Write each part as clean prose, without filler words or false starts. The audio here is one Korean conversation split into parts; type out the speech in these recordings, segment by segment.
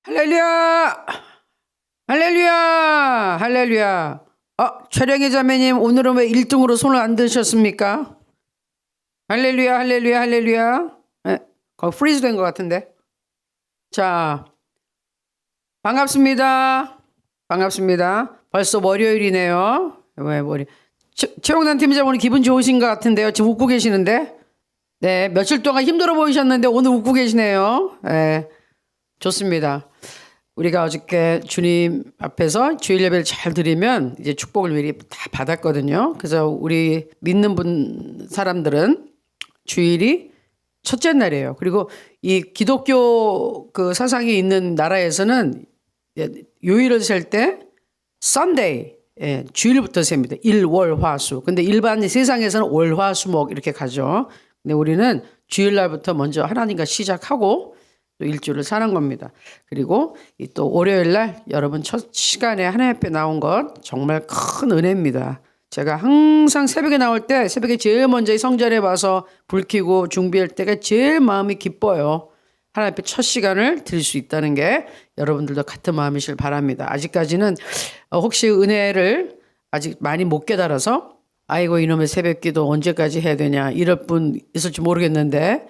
할렐루야! 할렐루야! 할렐루야! 촬영의 자매님, 오늘은 왜 1등으로 손을 안 드셨습니까? 할렐루야, 할렐루야, 할렐루야. 거기 프리즈 된 것 같은데. 자, 반갑습니다. 반갑습니다. 벌써 월요일이네요. 왜 월요일? 최홍단 팀장 오늘 기분 좋으신 것 같은데요. 지금 웃고 계시는데. 네, 며칠 동안 힘들어 보이셨는데 오늘 웃고 계시네요. 네, 좋습니다. 우리가 어저께 주님 앞에서 주일 예배를 잘 드리면 이제 축복을 미리 다 받았거든요. 그래서 우리 믿는 사람들은 주일이 첫째 날이에요. 그리고 이 기독교 그 사상이 있는 나라에서는 요일을 셀 때 Sunday, 주일부터 셉니다. 일, 월, 화, 수. 근데 일반 세상에서는 월, 화, 수, 목 이렇게 가죠. 근데 우리는 주일날부터 먼저 하나님과 시작하고 또 일주일을 사는 겁니다. 그리고 또 월요일날 여러분 첫 시간에 하나님 앞에 나온 것 정말 큰 은혜입니다. 제가 항상 새벽에 나올 때 새벽에 제일 먼저 이 성전에 와서 불 켜고 준비할 때가 제일 마음이 기뻐요. 하나님 앞에 첫 시간을 드릴 수 있다는 게 여러분들도 같은 마음이실 바랍니다. 아직까지는 혹시 은혜를 아직 많이 못 깨달아서 아이고 이놈의 새벽기도 언제까지 해야 되냐 이럴 분 있을지 모르겠는데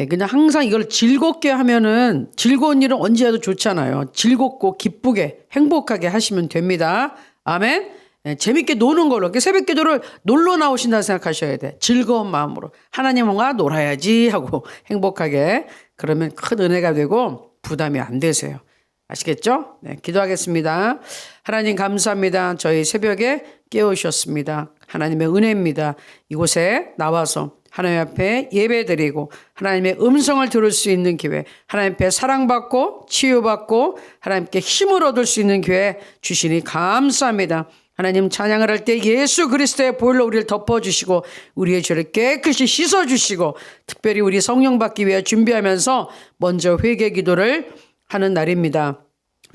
그냥 항상 이걸 즐겁게 하면은 즐거운 일은 언제 해도 좋잖아요. 즐겁고 기쁘게 행복하게 하시면 됩니다. 아멘. 재밌게 노는 걸로 새벽기도를 놀러 나오신다 생각하셔야 돼. 즐거운 마음으로 하나님과 놀아야지 하고 행복하게 그러면 큰 은혜가 되고 부담이 안 되세요. 아시겠죠? 네, 기도하겠습니다. 하나님 감사합니다. 저희 새벽에 깨우셨습니다. 하나님의 은혜입니다. 이곳에 나와서 하나님 앞에 예배드리고 하나님의 음성을 들을 수 있는 기회, 하나님 앞에 사랑받고 치유받고 하나님께 힘을 얻을 수 있는 기회 주시니 감사합니다. 하나님 찬양을 할 때 예수 그리스도의 보혈로 우리를 덮어주시고 우리의 죄를 깨끗이 씻어주시고 특별히 우리 성령 받기 위해 준비하면서 먼저 회개 기도를 하는 날입니다.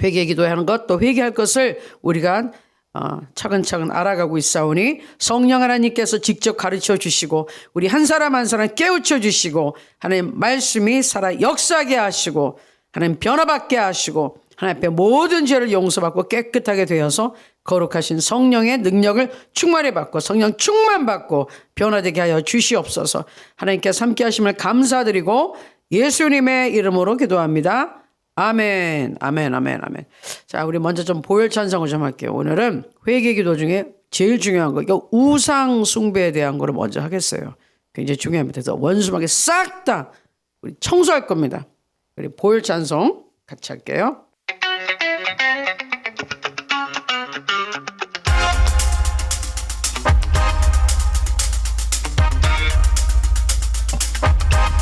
회개 기도하는 것 또 회개할 것을 우리가 차근차근 알아가고 있사오니 성령 하나님께서 직접 가르쳐 주시고 우리 한 사람 한 사람 깨우쳐 주시고 하나님 말씀이 살아 역사하게 하시고 하나님 변화받게 하시고 하나님 앞에 모든 죄를 용서받고 깨끗하게 되어서 거룩하신 성령의 능력을 충만히 받고 성령 충만 받고 변화되게 하여 주시옵소서. 하나님께서 함께 하심을 감사드리고 예수님의 이름으로 기도합니다. 아멘, 아멘, 아멘, 아멘. 자, 우리 먼저 좀 보혈 찬송을 좀 할게요. 오늘은 회개 기도 중에 제일 중요한 거, 이거 우상 숭배에 대한 거를 먼저 하겠어요. 굉장히 중요합니다. 그래서 원수막에 싹 다 우리 청소할 겁니다. 우리 보혈 찬송 같이 할게요.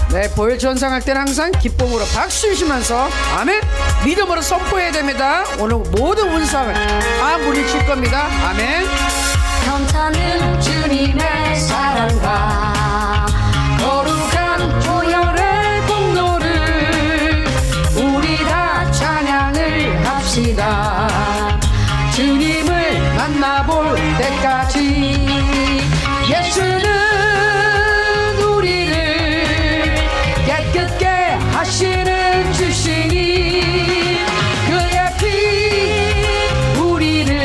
네, 보혈 전상할 때는 항상 기쁨으로 박수 치면서 아멘 믿음으로 선포해야 됩니다. 오늘 모든 운상을 다 물리칠 겁니다. 아멘. 넘쳐는 주님의 사랑과 거룩한 보혈의 공로를 우리 다 찬양을 합시다. 주님을 만나볼 때까지 예수는 하시는 주시니 그의 피 우리를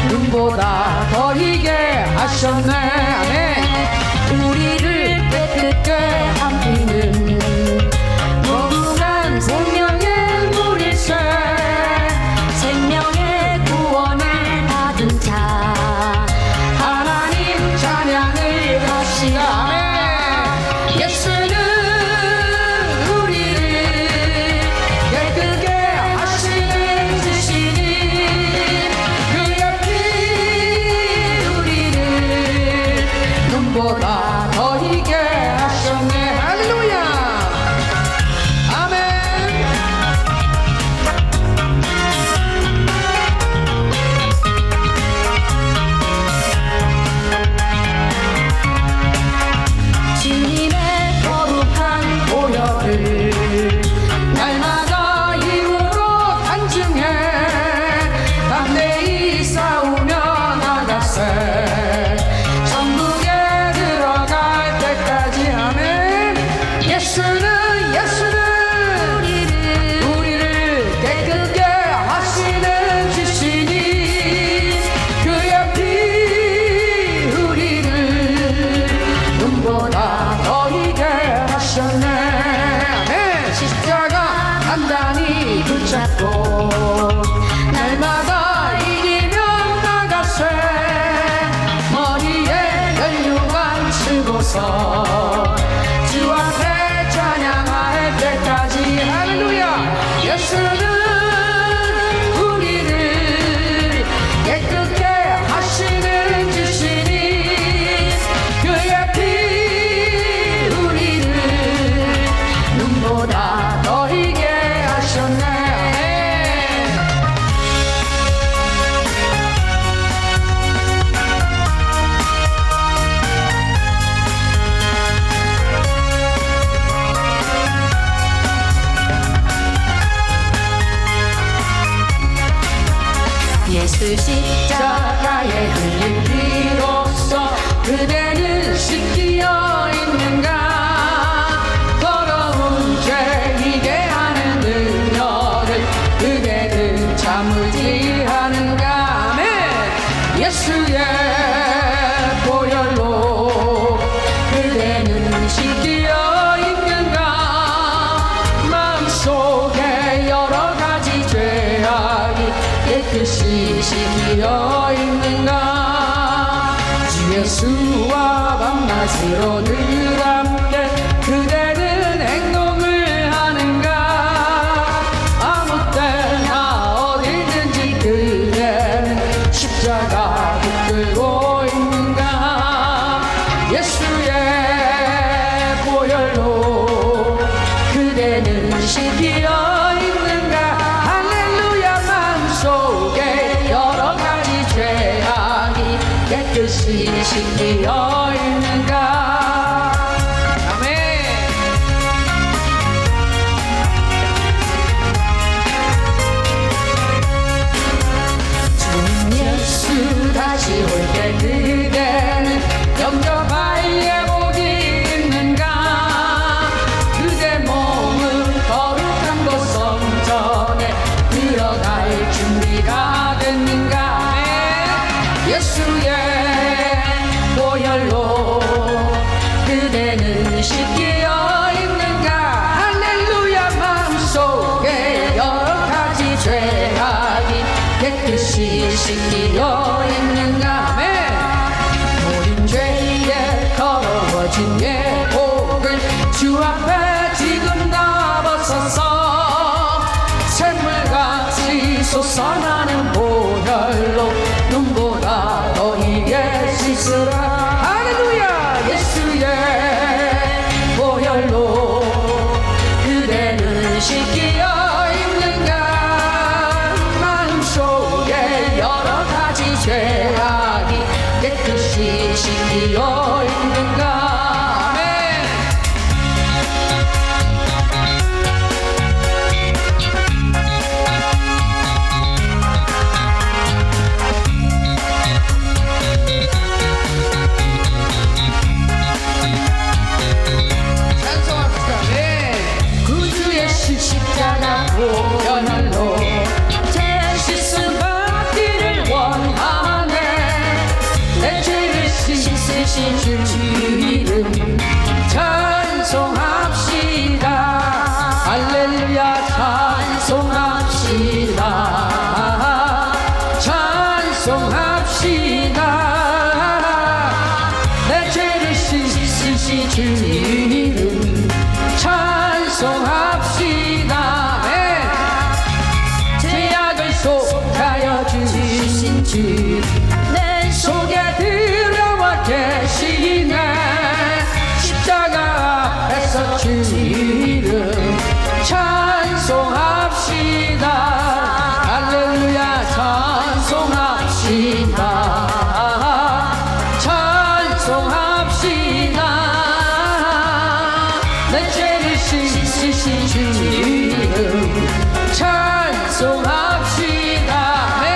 눈보다 더 희게 하셨네. 아멘. 우리를 깨끗게 함피는 거룩한 생명의 물일새 잡고 날마다 이기며 나가세 머리에 연유관 쓰고서 주 앞에 찬양할 때까지 할렐루야 예수는 우리를 깨끗게 하시는 주시니 그의 피 우리를 눈보다 더 희게 하셨네 예수 십자가에 흘린 피로써 그대는 씻기어 있는가 더러운 죄 이게 하는 능력을 그대는 참을지 하는가 아멘 예수의 보혈로 그대는 씻기어 있는가 마음속에 여러 가지 죄악이 깨끗이 씻기어 있는가 주 예수와 밤낮으로 늘 함께 그대는 행동을 하는가 아무 때나 어디든지 그대는 십자가 붙들고 있는가 예수의 보혈로 그대는 씻기어 있는가 할렐루야 마음속에 여러 가지 죄악이 깨끗이 씻기어 있는가 아멘 주 예수 다시 올 때 그대는 영접할 예복이 있는가 그대 몸은 거룩한 곳 성전에 들어갈 준비가 됐는가 예수의 보혈로 그대는 씻기어 있는가 할렐루야 마음속에 여러 가지 죄악이 깨끗이 씻기어 있는가 모든 죄에 더러워진 예복을 주 앞에 지금 다 벗어서 샘물같이 솟아나는 보혈로 눈보다 더 희게 씻으라 할렐루야 예수의 보혈로 그대는 씻기어 있는가 마음속에 여러 가지 죄악이 깨끗이 씻기어 있는가 아멘 찬송합시다 네 구주의 십자가 보혈로 죄 씻음 받기를 원하네 내 죄를 씻으신 주 이름 찬송합시다 할렐루야 찬송합시다 찬송합시다 내 죄를 씻으신 주 이름 찬송합시다 네. 죄악을 속하여 주신 주 내 속에 들어와 계시네 십자가 앞에서 주 이름 찬송합시다 할렐루야 찬송합시다 찬송합시다 내 죄를 씻으신 주 이름 찬송합시다 네.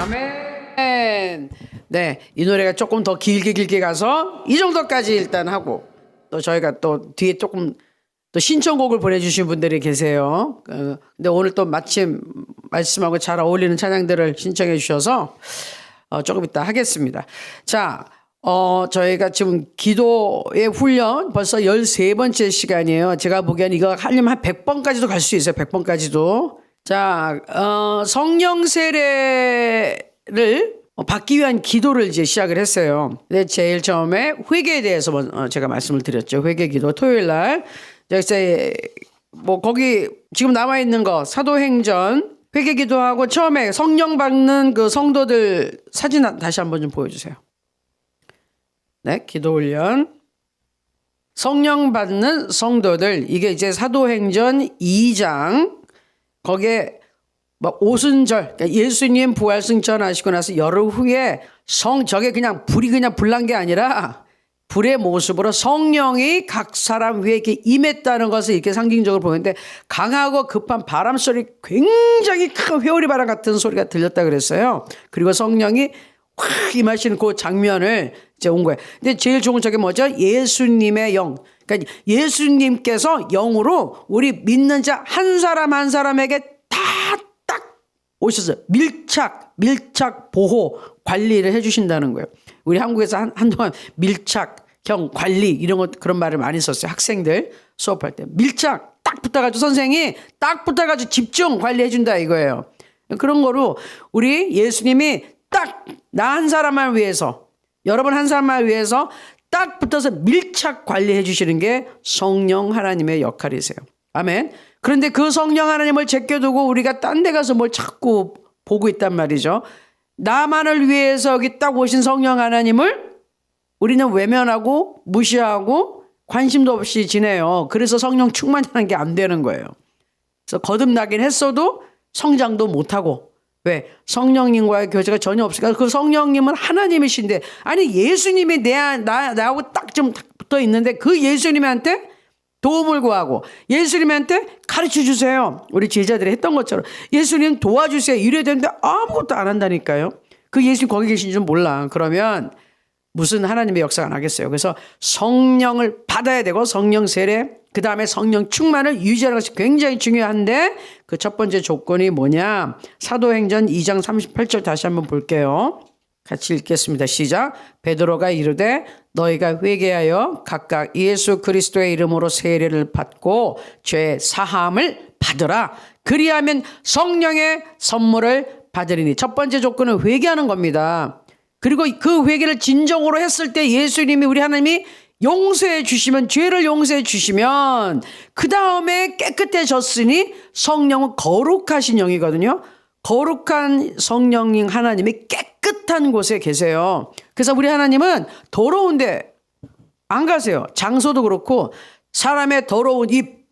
아멘. 네, 이 노래가 조금 더 길게 가서 이 정도까지 일단 하고 또 저희가 또 뒤에 조금 또 신청곡을 보내주신 분들이 계세요. 근데 오늘 또 마침 말씀하고 잘 어울리는 찬양들을 신청해 주셔서 조금 이따 하겠습니다. 자, 저희가 지금 기도의 훈련 벌써 13번째 시간이에요. 제가 보기엔 이거 하려면 한 100번까지도 갈 수 있어요. 100번까지도. 자, 성령 세례를 받기 위한 기도를 이제 시작을 했어요. 근데 제일 처음에 회개에 대해서 제가 말씀을 드렸죠. 회개 기도 토요일 날. 이제 뭐 거기 지금 나와 있는 거 사도행전 회개 기도하고 처음에 성령 받는 그 성도들 사진 다시 한번 좀 보여주세요. 네, 기도 훈련. 성령 받는 성도들 이게 이제 사도행전 2장 거기에 막 오순절 그러니까 예수님 부활 승천하시고 나서 열흘 후에 저게 그냥 불이 그냥 불난 게 아니라 불의 모습으로 성령이 각 사람 위에 이렇게 임했다는 것을 이렇게 상징적으로 보는데 강하고 급한 바람 소리 굉장히 큰 회오리 바람 같은 소리가 들렸다 그랬어요. 그리고 성령이 확 임하시는 그 장면을 이제 온 거예요. 근데 제일 좋은 저게 뭐죠? 예수님의 영. 그러니까 예수님께서 영으로 우리 믿는 자 한 사람 한 사람에게 딱 오셔서 밀착 보호 관리를 해주신다는 거예요. 우리 한국에서 한동안 밀착형 관리 이런 것 그런 말을 많이 썼어요. 학생들 수업할 때 밀착 딱 붙어가지고 선생이 딱 붙어가지고 집중 관리해준다 이거예요. 그런 거로 우리 예수님이 딱 나 한 사람을 위해서 여러분 한 사람을 위해서 딱 붙어서 밀착 관리해 주시는 게 성령 하나님의 역할이세요. 아멘. 그런데 그 성령 하나님을 제껴두고 우리가 딴 데 가서 뭘 자꾸 보고 있단 말이죠. 나만을 위해서 여기 딱 오신 성령 하나님을 우리는 외면하고 무시하고 관심도 없이 지내요. 그래서 성령 충만하는 게 안 되는 거예요. 그래서 거듭나긴 했어도 성장도 못하고 왜? 성령님과의 교제가 전혀 없으니까 그 성령님은 하나님이신데 아니 예수님이 나하고 딱 좀 붙어 있는데 그 예수님한테 도움을 구하고 예수님한테 가르쳐 주세요. 우리 제자들이 했던 것처럼 예수님 도와주세요. 이래야 되는데 아무것도 안 한다니까요. 그 예수님 거기 계신 줄 몰라. 그러면 무슨 하나님의 역사가 나겠어요. 그래서 성령을 받아야 되고 성령 세례 그 다음에 성령 충만을 유지하는 것이 굉장히 중요한데 그 첫 번째 조건이 뭐냐. 사도행전 2장 38절 다시 한번 볼게요. 같이 읽겠습니다. 시작. 베드로가 이르되 너희가 회개하여 각각 예수 그리스도의 이름으로 세례를 받고 죄 사함을 받으라. 그리하면 성령의 선물을 받으리니. 첫 번째 조건은 회개하는 겁니다. 그리고 그 회개를 진정으로 했을 때 예수님이 우리 하나님이 용서해 주시면 죄를 용서해 주시면 그 다음에 깨끗해졌으니 성령은 거룩하신 영이거든요. 거룩한 성령님 하나님이 깨끗한 곳에 계세요. 그래서 우리 하나님은 더러운데 안 가세요. 장소도 그렇고 사람의 더러운 입,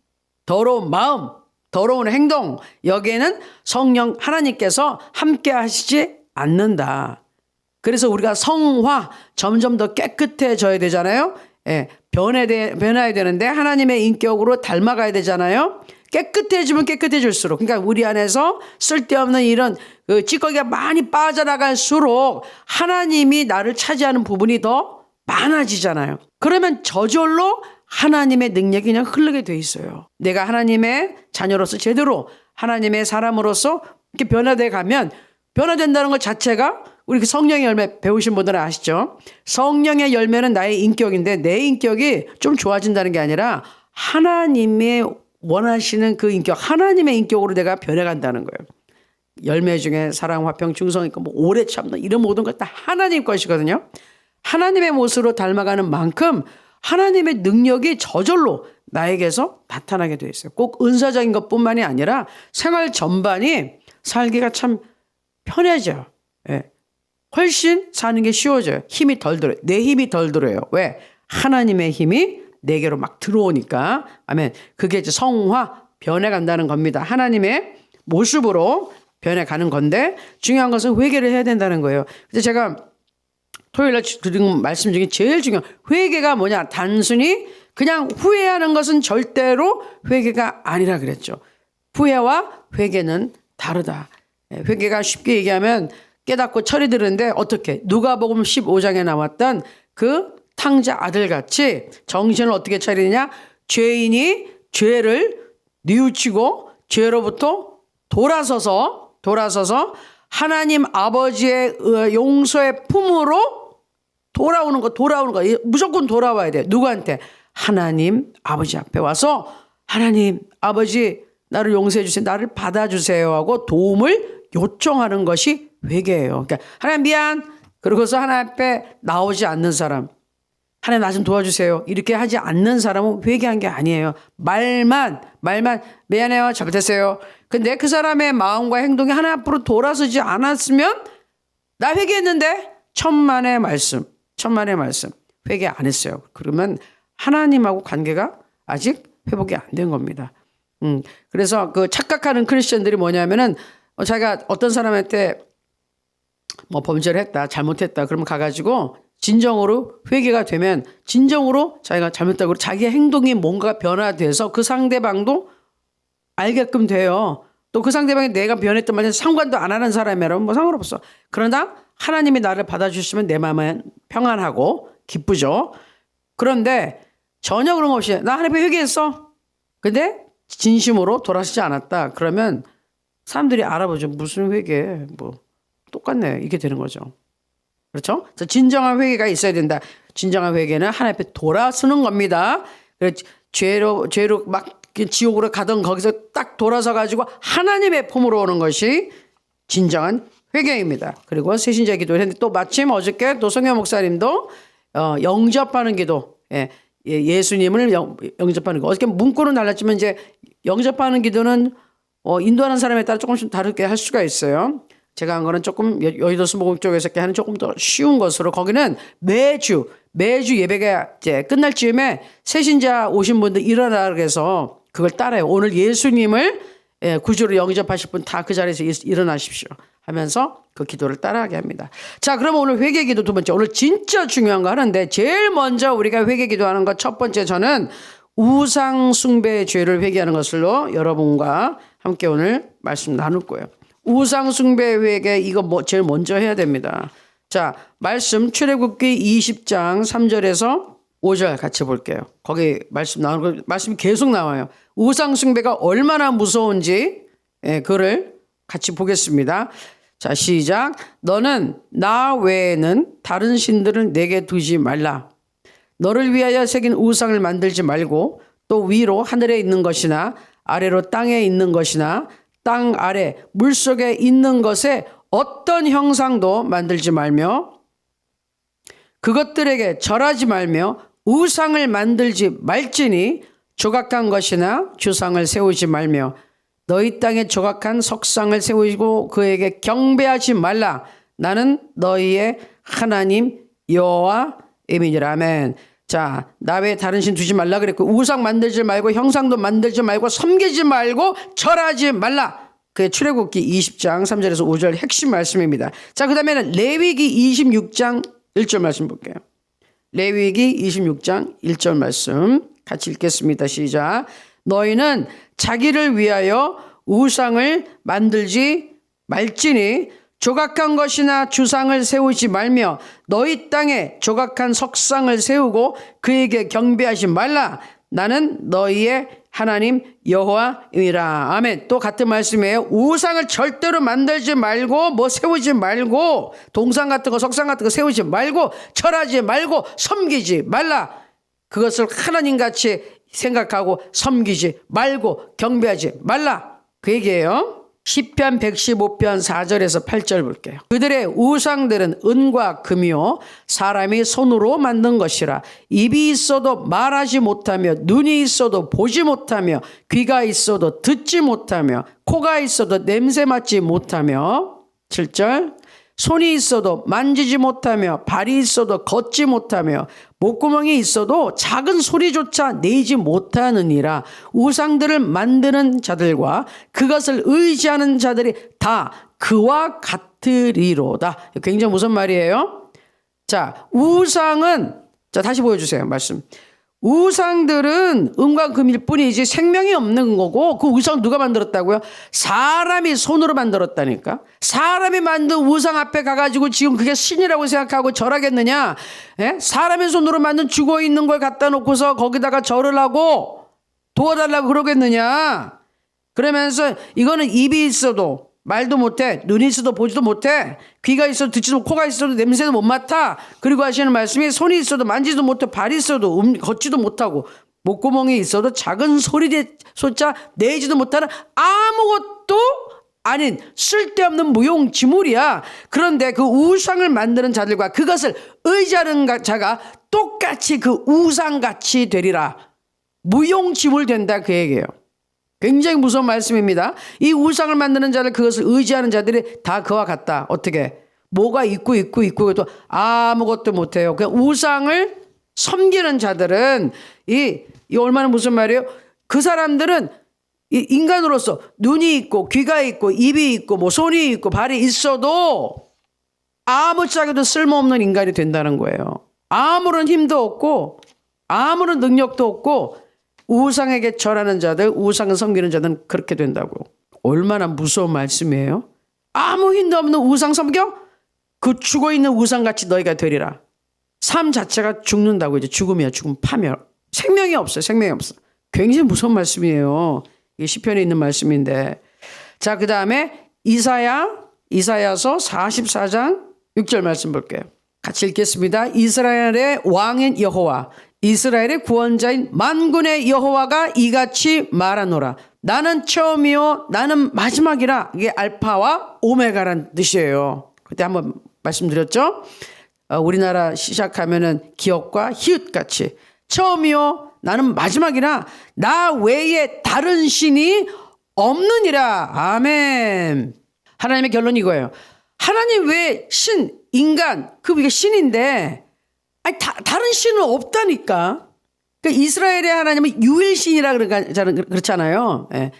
더러운 마음, 더러운 행동 여기에는 성령 하나님께서 함께 하시지 않는다. 그래서 우리가 성화 점점 더 깨끗해져야 되잖아요. 예, 변해야 되는데 하나님의 인격으로 닮아가야 되잖아요. 깨끗해지면 깨끗해질수록 그러니까 우리 안에서 쓸데없는 이런 찌꺼기가 많이 빠져나갈수록 하나님이 나를 차지하는 부분이 더 많아지잖아요. 그러면 저절로 하나님의 능력이 그냥 흐르게 돼 있어요. 내가 하나님의 자녀로서 제대로 하나님의 사람으로서 이렇게 변화돼 가면 변화된다는 것 자체가 우리 그 성령의 열매 배우신 분들은 아시죠? 성령의 열매는 나의 인격인데 내 인격이 좀 좋아진다는 게 아니라 하나님의 원하시는 그 인격, 하나님의 인격으로 내가 변해간다는 거예요. 열매 중에 사랑, 화평, 충성 있고 뭐 오래 참는 이런 모든 것 다 하나님 것이거든요. 하나님의 모습으로 닮아가는 만큼 하나님의 능력이 저절로 나에게서 나타나게 되어 있어요. 꼭 은사적인 것뿐만이 아니라 생활 전반이 살기가 참 편해져요. 예. 훨씬 사는 게 쉬워져요. 힘이 덜 들어요. 내 힘이 덜 들어요. 왜? 하나님의 힘이 내게로 막 들어오니까. 아멘. 그게 이제 성화, 변해간다는 겁니다. 하나님의 모습으로 변해가는 건데 중요한 것은 회개를 해야 된다는 거예요. 그래서 제가 토요일날 드린 말씀 중에 제일 중요한 회개가 뭐냐. 단순히 그냥 후회하는 것은 절대로 회개가 아니라 그랬죠. 후회와 회개는 다르다. 회개가 쉽게 얘기하면 깨닫고 철이 드는데 어떻게 누가복음 15장에 나왔던 그 탕자 아들같이 정신을 어떻게 차리느냐. 죄인이 죄를 뉘우치고 죄로부터 돌아서서 하나님 아버지의 용서의 품으로 돌아오는 거. 무조건 돌아와야 돼요. 누구한테? 하나님 아버지 앞에 와서 하나님 아버지 나를 용서해 주세요. 나를 받아주세요 하고 도움을 요청하는 것이 회개예요. 그러니까 하나님 미안. 그러고서 하나님 앞에 나오지 않는 사람. 하나님 나 좀 도와주세요. 이렇게 하지 않는 사람은 회개한 게 아니에요. 말만 미안해요. 잘못했어요. 근데 그 사람의 마음과 행동이 하나님 앞으로 돌아서지 않았으면 나 회개했는데 천만의 말씀 회개 안 했어요. 그러면 하나님하고 관계가 아직 회복이 안 된 겁니다. 그래서 그 착각하는 크리스천들이 뭐냐면은 자기가 어떤 사람한테 뭐 범죄를 했다, 잘못했다, 그러면 가가지고 진정으로 회개가 되면 진정으로 자기가 잘못했다고 자기의 행동이 뭔가 변화돼서 그 상대방도 알게끔 돼요. 또 그 상대방이 내가 변했던 말에 상관도 안 하는 사람이라면 뭐 상관없어. 그러나 하나님이 나를 받아주시면 내 마음은 평안하고 기쁘죠. 그런데 전혀 그런 거 없이 나 하나님 앞에 회개했어. 근데 진심으로 돌아서지 않았다. 그러면 사람들이 알아보죠. 무슨 회개? 뭐 똑같네. 이게 되는 거죠. 그렇죠? 그래서 진정한 회개가 있어야 된다. 진정한 회개는 하나님 앞에 돌아서는 겁니다. 죄로 막 지옥으로 가던 거기서 딱 돌아서 가지고 하나님의 품으로 오는 것이 진정한 회개입니다. 그리고 새신자 기도를 했는데 또 마침 어저께 또 성현 목사님도 영접하는 기도, 예수님을 영접하는 거. 어저께 문구는 달랐지만 이제 영접하는 기도는 인도하는 사람에 따라 조금씩 다르게 할 수가 있어요. 제가 한 거는 조금 여의도 수목원 쪽에서 하는 조금 더 쉬운 것으로 거기는 매주 예배가 이제 끝날 즈음에 새신자 오신 분들 일어나라 해서 그걸 따라요. 오늘 예수님을 구주로 영접하실 분 다 그 자리에서 일어나십시오 하면서 그 기도를 따라하게 합니다. 자, 그러면 오늘 회개 기도 두 번째. 오늘 진짜 중요한 거 하는데 제일 먼저 우리가 회개 기도하는 것 첫 번째 저는 우상 숭배의 죄를 회개하는 것으로 여러분과 함께 오늘 말씀 나눌 거예요. 우상 숭배 회개 이거 제일 먼저 해야 됩니다. 자, 말씀 출애굽기 20장 3절에서 5절 같이 볼게요. 거기 말씀 나오는 거 말씀이 계속 나와요. 우상 숭배가 얼마나 무서운지 그를 같이 보겠습니다. 자, 시작. 너는 나 외에는 다른 신들을 내게 두지 말라. 너를 위하여 새긴 우상을 만들지 말고 또 위로 하늘에 있는 것이나 아래로 땅에 있는 것이나 땅 아래 물속에 있는 것에 어떤 형상도 만들지 말며 그것들에게 절하지 말며 우상을 만들지 말지니 조각한 것이나 주상을 세우지 말며 너희 땅에 조각한 석상을 세우고 그에게 경배하지 말라. 나는 너희의 하나님 여호와임이니라. 아멘. 자, 나 외에 다른 신 두지 말라 그랬고 우상 만들지 말고 형상도 만들지 말고 섬기지 말고 절하지 말라. 그게 출애굽기 20장 3절에서 5절 핵심 말씀입니다. 자, 그 다음에는 레위기 26장 1절 말씀 볼게요. 레위기 26장 1절 말씀 같이 읽겠습니다. 시작. 너희는 자기를 위하여 우상을 만들지 말지니 조각한 것이나 주상을 세우지 말며 너희 땅에 조각한 석상을 세우고 그에게 경배하지 말라. 나는 너희의 하나님 여호와이라. 아멘. 또 같은 말씀이에요. 우상을 절대로 만들지 말고 뭐 세우지 말고 동상 같은 거 석상 같은 거 세우지 말고 절하지 말고 섬기지 말라. 그것을 하나님같이 생각하고 섬기지 말고 경배하지 말라. 그 얘기예요. 시편 115편 4절에서 8절 볼게요. 그들의 우상들은 은과 금이요 사람이 손으로 만든 것이라. 입이 있어도 말하지 못하며 눈이 있어도 보지 못하며 귀가 있어도 듣지 못하며 코가 있어도 냄새 맡지 못하며 7절 손이 있어도 만지지 못하며 발이 있어도 걷지 못하며 목구멍이 있어도 작은 소리조차 내지 못하느니라. 우상들을 만드는 자들과 그것을 의지하는 자들이 다 그와 같으리로다. 굉장히 무슨 말이에요? 자, 우상은 자 다시 보여주세요. 말씀. 우상들은 음과 금일 뿐이지 생명이 없는 거고, 그 우상 누가 만들었다고요? 사람이 손으로 만들었다니까. 사람이 만든 우상 앞에 가가지고 지금 그게 신이라고 생각하고 절하겠느냐? 예? 사람의 손으로 만든 죽어있는 걸 갖다 놓고서 거기다가 절을 하고 도와달라고 그러겠느냐? 그러면서 이거는 입이 있어도 말도 못해, 눈이 있어도 보지도 못해, 귀가 있어도 듣지도 못해, 코가 있어도 냄새도 못 맡아. 그리고 하시는 말씀이 손이 있어도 만지도 못해, 발이 있어도 걷지도 못하고, 목구멍이 있어도 작은 소자 내지도 못하는 아무것도 아닌 쓸데없는 무용지물이야. 그런데 그 우상을 만드는 자들과 그것을 의지하는 자가 똑같이 그 우상같이 되리라. 무용지물 된다, 그 얘기예요. 굉장히 무서운 말씀입니다. 이 우상을 만드는 자들, 그것을 의지하는 자들이 다 그와 같다. 어떻게? 뭐가 있고 또 아무것도 못해요. 그냥 우상을 섬기는 자들은 이 얼마나 무슨 말이에요? 그 사람들은 이 인간으로서 눈이 있고 귀가 있고 입이 있고 뭐 손이 있고 발이 있어도 아무짝에도 쓸모없는 인간이 된다는 거예요. 아무런 힘도 없고 아무런 능력도 없고 우상에게 절하는 자들, 우상을 섬기는 자들은 그렇게 된다고. 얼마나 무서운 말씀이에요. 아무 힘도 없는 우상 섬겨? 그 죽어있는 우상같이 너희가 되리라. 삶 자체가 죽는다고. 이제 죽음이야. 죽음, 파멸. 생명이 없어요. 생명이 없어. 굉장히 무서운 말씀이에요. 이게 시편에 있는 말씀인데. 자, 그 다음에 이사야서 44장 6절 말씀 볼게요. 같이 읽겠습니다. 이스라엘의 왕인 여호와, 이스라엘의 구원자인 만군의 여호와가 이같이 말하노라. 나는 처음이요 나는 마지막이라. 이게 알파와 오메가란 뜻이에요. 그때 한번 말씀드렸죠. 우리나라 시작하면은 기역과 히읗같이 처음이요 나는 마지막이라. 나 외에 다른 신이 없느니라. 아멘. 하나님의 결론이 이거예요. 하나님 외에 신, 인간, 그게 신인데 아니, 다른 신은 없다니까. 그러니까 이스라엘의 하나님은 유일신이라 그렇잖아요. 예.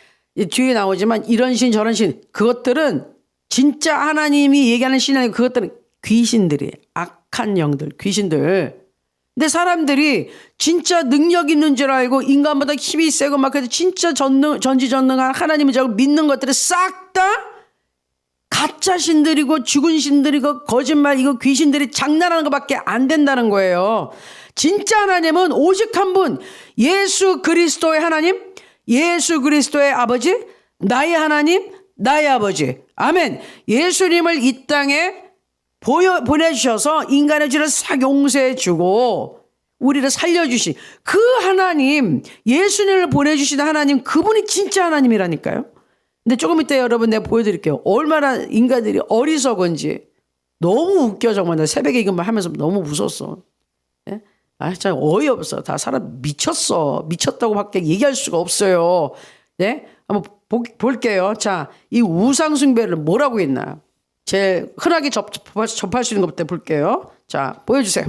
뒤에 나오지만 이런 신 저런 신, 그것들은 진짜 하나님이 얘기하는 신이 아니고 그것들은 귀신들이에요. 악한 영들, 귀신들. 근데 사람들이 진짜 능력 있는 줄 알고 인간보다 힘이 세고 막 그래서 진짜 전지전능한 하나님을 줄 알고 믿는 것들이 싹 다 가짜 신들이고 죽은 신들이고 거짓말, 이거 귀신들이 장난하는 것밖에 안 된다는 거예요. 진짜 하나님은 오직 한 분, 예수 그리스도의 하나님, 예수 그리스도의 아버지, 나의 하나님, 나의 아버지. 아멘. 예수님을 이 땅에 보내주셔서 인간의 죄를 싹 용서해 주고 우리를 살려주신 그 하나님, 예수님을 보내주신 하나님, 그분이 진짜 하나님이라니까요. 근데 조금 이따 여러분 내가 보여드릴게요. 얼마나 인간들이 어리석은지. 너무 웃겨 정말. 나 새벽에 이것만 하면서 너무 웃었어. 예? 아, 참 어이없어. 다 사람 미쳤어. 미쳤다고 밖에 얘기할 수가 없어요. 네? 한번 볼게요. 자, 이 우상 숭배를 뭐라고 했나? 제일 흔하게 접할 수 있는 것부터 볼게요. 자, 보여주세요.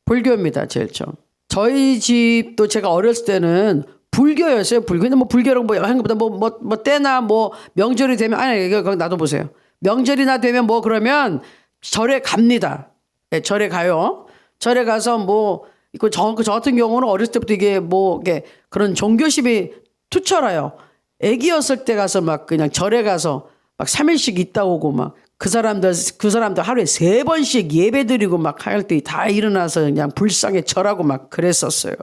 불교입니다. 제일 처음. 저희 집도 제가 어렸을 때는 불교였어요. 불교. 근데 뭐 불교라고 뭐 하는 것보다 뭐 때나 뭐 명절이 되면, 아니, 이거 나도 보세요. 명절이나 되면 뭐 그러면 절에 갑니다. 네, 절에 가요. 절에 가서 뭐, 저 같은 경우는 어렸을 때부터 이게 뭐, 이게 그런 종교심이 투철해요. 애기였을 때 가서 막 그냥 절에 가서 막 3일씩 있다 오고 막 그 사람들 하루에 3번씩 예배 드리고 막 할 때 다 일어나서 그냥 불상에 절하고 막 그랬었어요.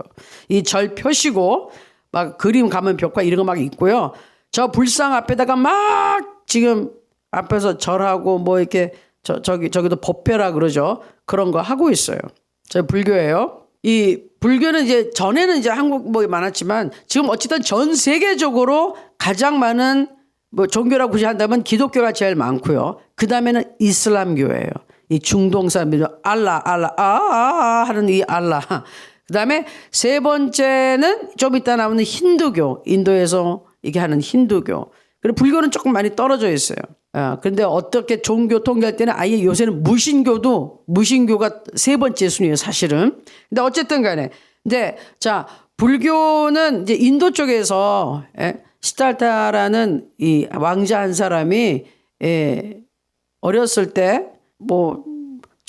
이 절 표시고 막 그림 가면 벽화 이런 거 막 있고요. 저 불상 앞에다가 막 지금 앞에서 절하고 뭐 이렇게 저기도 법회라 그러죠. 그런 거 하고 있어요. 저 불교예요. 이 불교는 이제 전에는 이제 한국 뭐 많았지만 지금 어쨌든 전 세계적으로 가장 많은 뭐 종교라고 한다면 기독교가 제일 많고요. 그 다음에는 이슬람교예요. 이 중동 사람들이 알라 하는 이 알라. 그 다음에 세 번째는 좀 이따 나오는 힌두교. 인도에서 이게 하는 힌두교. 그리고 불교는 조금 많이 떨어져 있어요. 그런데 어떻게 종교 통계할 때는 아예 요새는 무신교가 세 번째 순위예요, 사실은. 근데 어쨌든 간에. 근데 자, 불교는 이제 인도 쪽에서 시달타라는 이 왕자 한 사람이 어렸을 때 뭐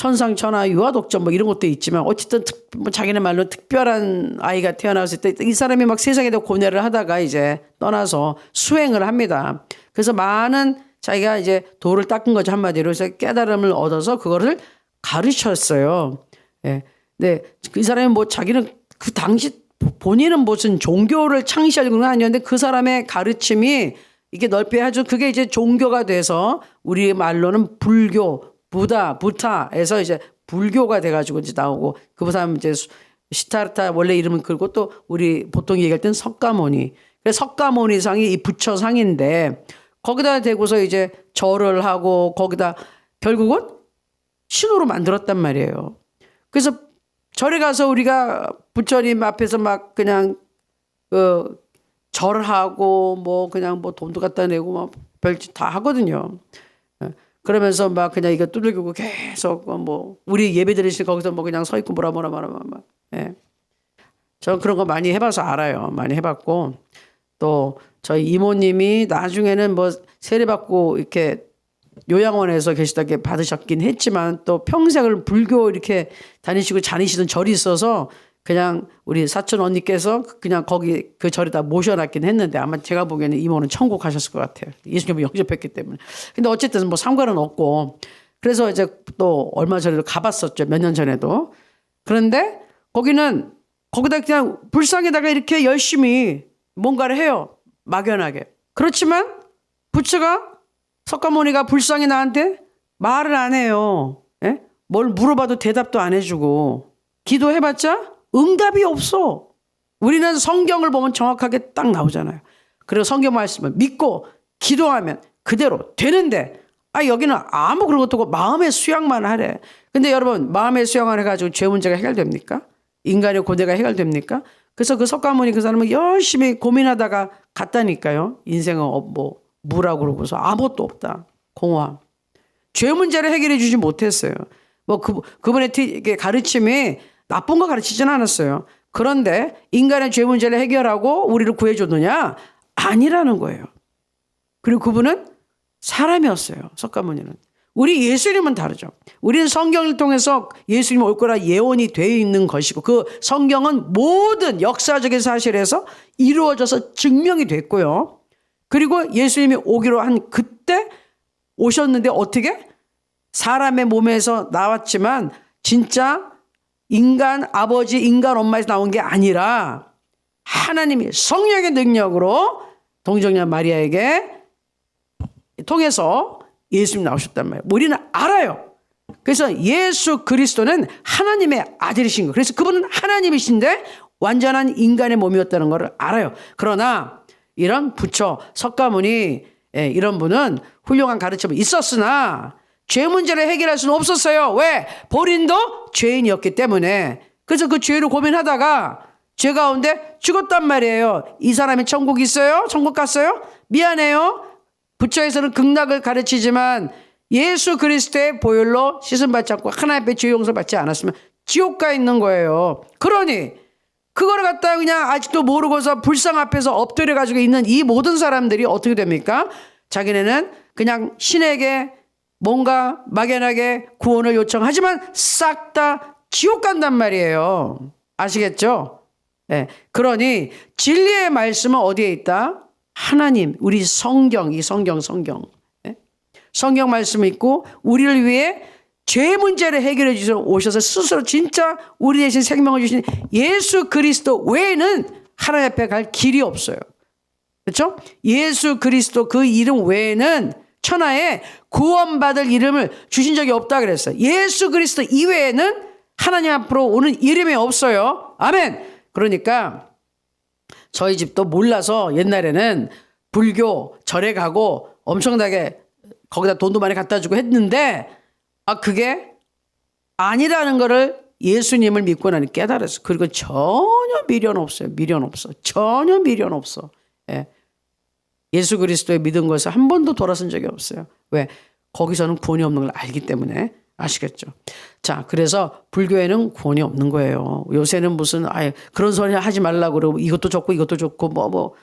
천상천하 유아독점 뭐 이런 것도 있지만 어쨌든 뭐 자기네 말로 특별한 아이가 태어났을 때 이 사람이 막 세상에 대해 고뇌를 하다가 이제 떠나서 수행을 합니다. 그래서 많은 자기가 이제 도를 닦은 거죠, 한마디로. 그래서 깨달음을 얻어서 그거를 가르쳤어요. 예. 네. 이 사람이 뭐 자기는 그 당시 본인은 무슨 종교를 창시하려는 건 아니었는데 그 사람의 가르침이 이게 넓게 해줘. 그게 이제 종교가 돼서 우리 말로는 불교, 부타에서 이제 불교가 돼가지고 이제 나오고 그 사람 이제 시타르타 원래 이름은 그리고 또 우리 보통 얘기할 땐 석가모니. 그래서 석가모니상이 이 부처상인데 거기다 대고서 이제 절을 하고 거기다 결국은 신호로 만들었단 말이에요. 그래서 절에 가서 우리가 부처님 앞에서 막 그냥 절하고 뭐 그냥 뭐 돈도 갖다 내고 막 별짓 다 하거든요. 그러면서 막 그냥 이거 두들기고 계속 뭐 우리 예배 드리실 거기서 뭐 그냥 서 있고 뭐라. 예. 저 그런 거 많이 해봐서 알아요. 많이 해봤고 또 저희 이모님이 나중에는 뭐 세례받고 이렇게 요양원에서 계시다게 받으셨긴 했지만 또 평생을 불교 이렇게 다니시고 다니시던 절이 있어서 그냥 우리 사촌 언니께서 그냥 거기 그 절에다 모셔놨긴 했는데 아마 제가 보기에는 이모는 천국 가셨을 것 같아요. 예수님을 영접했기 때문에. 근데 어쨌든 뭐 상관은 없고 그래서 이제 또 얼마 전에도 가봤었죠. 몇 년 전에도. 그런데 거기는 거기다 그냥 불상에다가 이렇게 열심히 뭔가를 해요. 막연하게. 그렇지만 부처가 석가모니가 불상이 나한테 말을 안 해요. 예? 뭘 물어봐도 대답도 안 해주고 기도해봤자 응답이 없어. 우리는 성경을 보면 정확하게 딱 나오잖아요. 그리고 성경 말씀을 믿고 기도하면 그대로 되는데 여기는 아무 그런 것도 없고 마음의 수양만 하래. 근데 여러분 마음의 수양을 해가지고 죄 문제가 해결됩니까? 인간의 고뇌가 해결됩니까? 그래서 그 석가모니 그 사람은 열심히 고민하다가 갔다니까요. 인생은 뭐 무라고 그러고서 아무것도 없다. 공허함. 죄 문제를 해결해 주지 못했어요. 뭐 그분의 가르침이 나쁜 거 가르치지는 않았어요. 그런데 인간의 죄 문제를 해결하고 우리를 구해줬느냐? 아니라는 거예요. 그리고 그분은 사람이었어요. 석가모니는. 우리 예수님은 다르죠. 우리는 성경을 통해서 예수님 올 거라 예언이 되어 있는 것이고 그 성경은 모든 역사적인 사실에서 이루어져서 증명이 됐고요. 그리고 예수님이 오기로 한 그때 오셨는데 어떻게? 사람의 몸에서 나왔지만 진짜 인간 아버지, 인간 엄마에서 나온 게 아니라 하나님이 성령의 능력으로 동정녀 마리아에게 통해서 예수님 나오셨단 말이에요. 우리는 알아요. 그래서 예수 그리스도는 하나님의 아들이신 거예요. 그래서 그분은 하나님이신데 완전한 인간의 몸이었다는 걸 알아요. 그러나 이런 부처, 석가모니 이런 분은 훌륭한 가르침이 있었으나 죄 문제를 해결할 수는 없었어요. 왜? 본인도 죄인이었기 때문에. 그래서 그 죄를 고민하다가 죄 가운데 죽었단 말이에요. 이 사람이 천국 있어요? 천국 갔어요? 미안해요. 부처에서는 극락을 가르치지만 예수 그리스도의 보혈로 씻음받지 않고 하나님 앞에 죄 용서받지 않았으면 지옥 가 있는 거예요. 그러니 그거를 갖다가 그냥 아직도 모르고서 불상 앞에서 엎드려 가지고 있는 이 모든 사람들이 어떻게 됩니까? 자기네는 그냥 신에게 뭔가 막연하게 구원을 요청하지만 싹 다 지옥 간단 말이에요. 아시겠죠? 네. 그러니 진리의 말씀은 어디에 있다? 하나님, 우리 성경, 이 성경. 네? 성경 말씀이 있고 우리를 위해 죄 문제를 해결해 주셔서 오셔서 스스로 진짜 우리 대신 생명을 주신 예수 그리스도 외에는 하나님 앞에 갈 길이 없어요. 그렇죠? 예수 그리스도 그 이름 외에는 천하에 구원받을 이름을 주신 적이 없다 그랬어요. 예수 그리스도 이외에는 하나님 앞으로 오는 이름이 없어요. 아멘. 그러니까 저희 집도 몰라서 옛날에는 불교 절에 가고 엄청나게 거기다 돈도 많이 갖다 주고 했는데 그게 아니라는 거를 예수님을 믿고 나니 깨달았어. 그리고 전혀 미련 없어요. 미련 없어. 전혀 미련 없어. 예. 예수 그리스도의 믿은 것을 한 번도 돌아선 적이 없어요. 왜? 거기서는 구원이 없는 걸 알기 때문에. 아시겠죠? 자, 그래서 불교에는 구원이 없는 거예요. 요새는 무슨 그런 소리 하지 말라고 그러고 이것도 좋고 뭐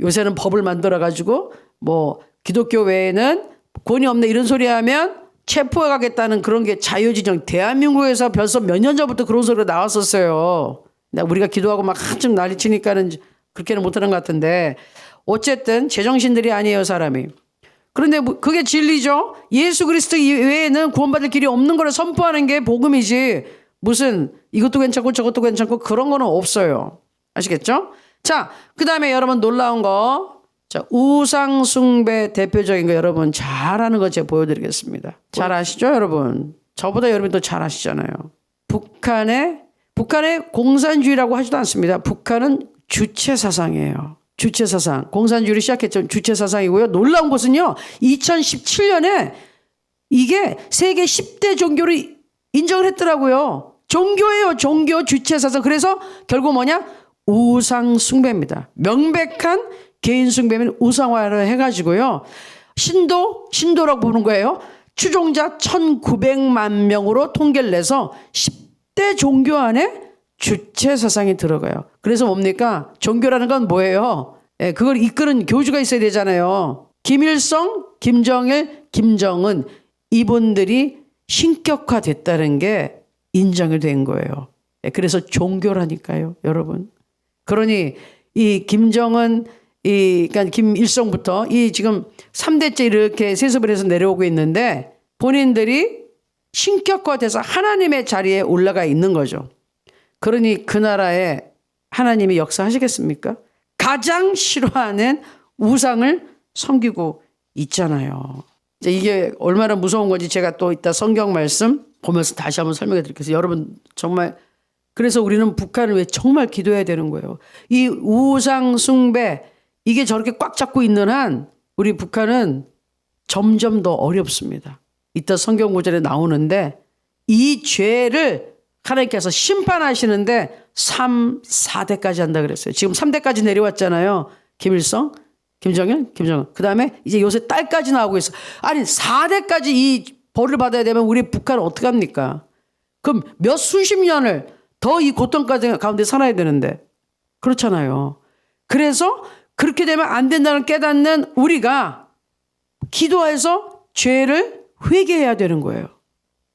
요새는 법을 만들어 가지고 뭐 기독교 외에는 구원이 없네 이런 소리 하면 체포해 가겠다는 그런 게 자유지정 대한민국에서 벌써 몇 년 전부터 그런 소리가 나왔었어요. 우리가 기도하고 막 한참 난리치니까는 그렇게는 못하는 것 같은데 어쨌든 제정신들이 아니에요 사람이. 그런데 그게 진리죠. 예수 그리스도 외에는 구원받을 길이 없는 걸 선포하는 게 복음이지 무슨 이것도 괜찮고 저것도 괜찮고 그런 거는 없어요. 아시겠죠? 자, 그 다음에 여러분 놀라운 거. 자, 우상 숭배 대표적인 거 여러분 잘 아는 거 제가 보여드리겠습니다. 잘 아시죠 여러분? 저보다 여러분이 더 잘 아시잖아요. 북한의 공산주의라고 하지도 않습니다. 북한은 주체사상이에요. 주체사상. 공산주의를 시작했죠. 주체사상이고요. 놀라운 것은요. 2017년에 이게 세계 10대 종교를 인정을 했더라고요. 종교예요. 종교 주체사상. 그래서 결국 뭐냐? 우상 숭배입니다. 명백한 개인 숭배면 우상화를 해가지고요. 신도라고 보는 거예요. 추종자 1900만 명으로 통계를 내서 10대 종교 안에 주체 사상이 들어가요. 그래서 뭡니까? 종교라는 건 뭐예요? 예, 그걸 이끄는 교주가 있어야 되잖아요. 김일성, 김정일, 김정은 이분들이 신격화됐다는 게 인정이 된 거예요. 예, 그래서 종교라니까요, 여러분. 그러니 이 김정은, 그러니까 김일성부터 이 지금 3대째 이렇게 세습을 해서 내려오고 있는데 본인들이 신격화돼서 하나님의 자리에 올라가 있는 거죠. 그러니 그 나라에 하나님이 역사하시겠습니까? 가장 싫어하는 우상을 섬기고 있잖아요. 이게 얼마나 무서운 건지 제가 또 이따 성경 말씀 보면서 다시 한번 설명해 드릴게요. 여러분 정말 그래서 우리는 북한을 왜 정말 기도해야 되는 거예요. 이 우상 숭배 이게 저렇게 꽉 잡고 있는 한 우리 북한은 점점 더 어렵습니다. 이따 성경 구절에 나오는데 이 죄를 하나님께서 심판하시는데 3, 4대까지 한다 그랬어요. 지금 3대까지 내려왔잖아요. 김일성, 김정일, 김정은. 그 다음에 이제 요새 딸까지 나오고 있어. 아니 4대까지 이 벌을 받아야 되면 우리 북한은 어떡합니까? 그럼 몇 수십 년을 더 이 고통까지 가운데 살아야 되는데 그렇잖아요. 그래서 그렇게 되면 안 된다는 깨닫는 우리가 기도해서 죄를 회개해야 되는 거예요.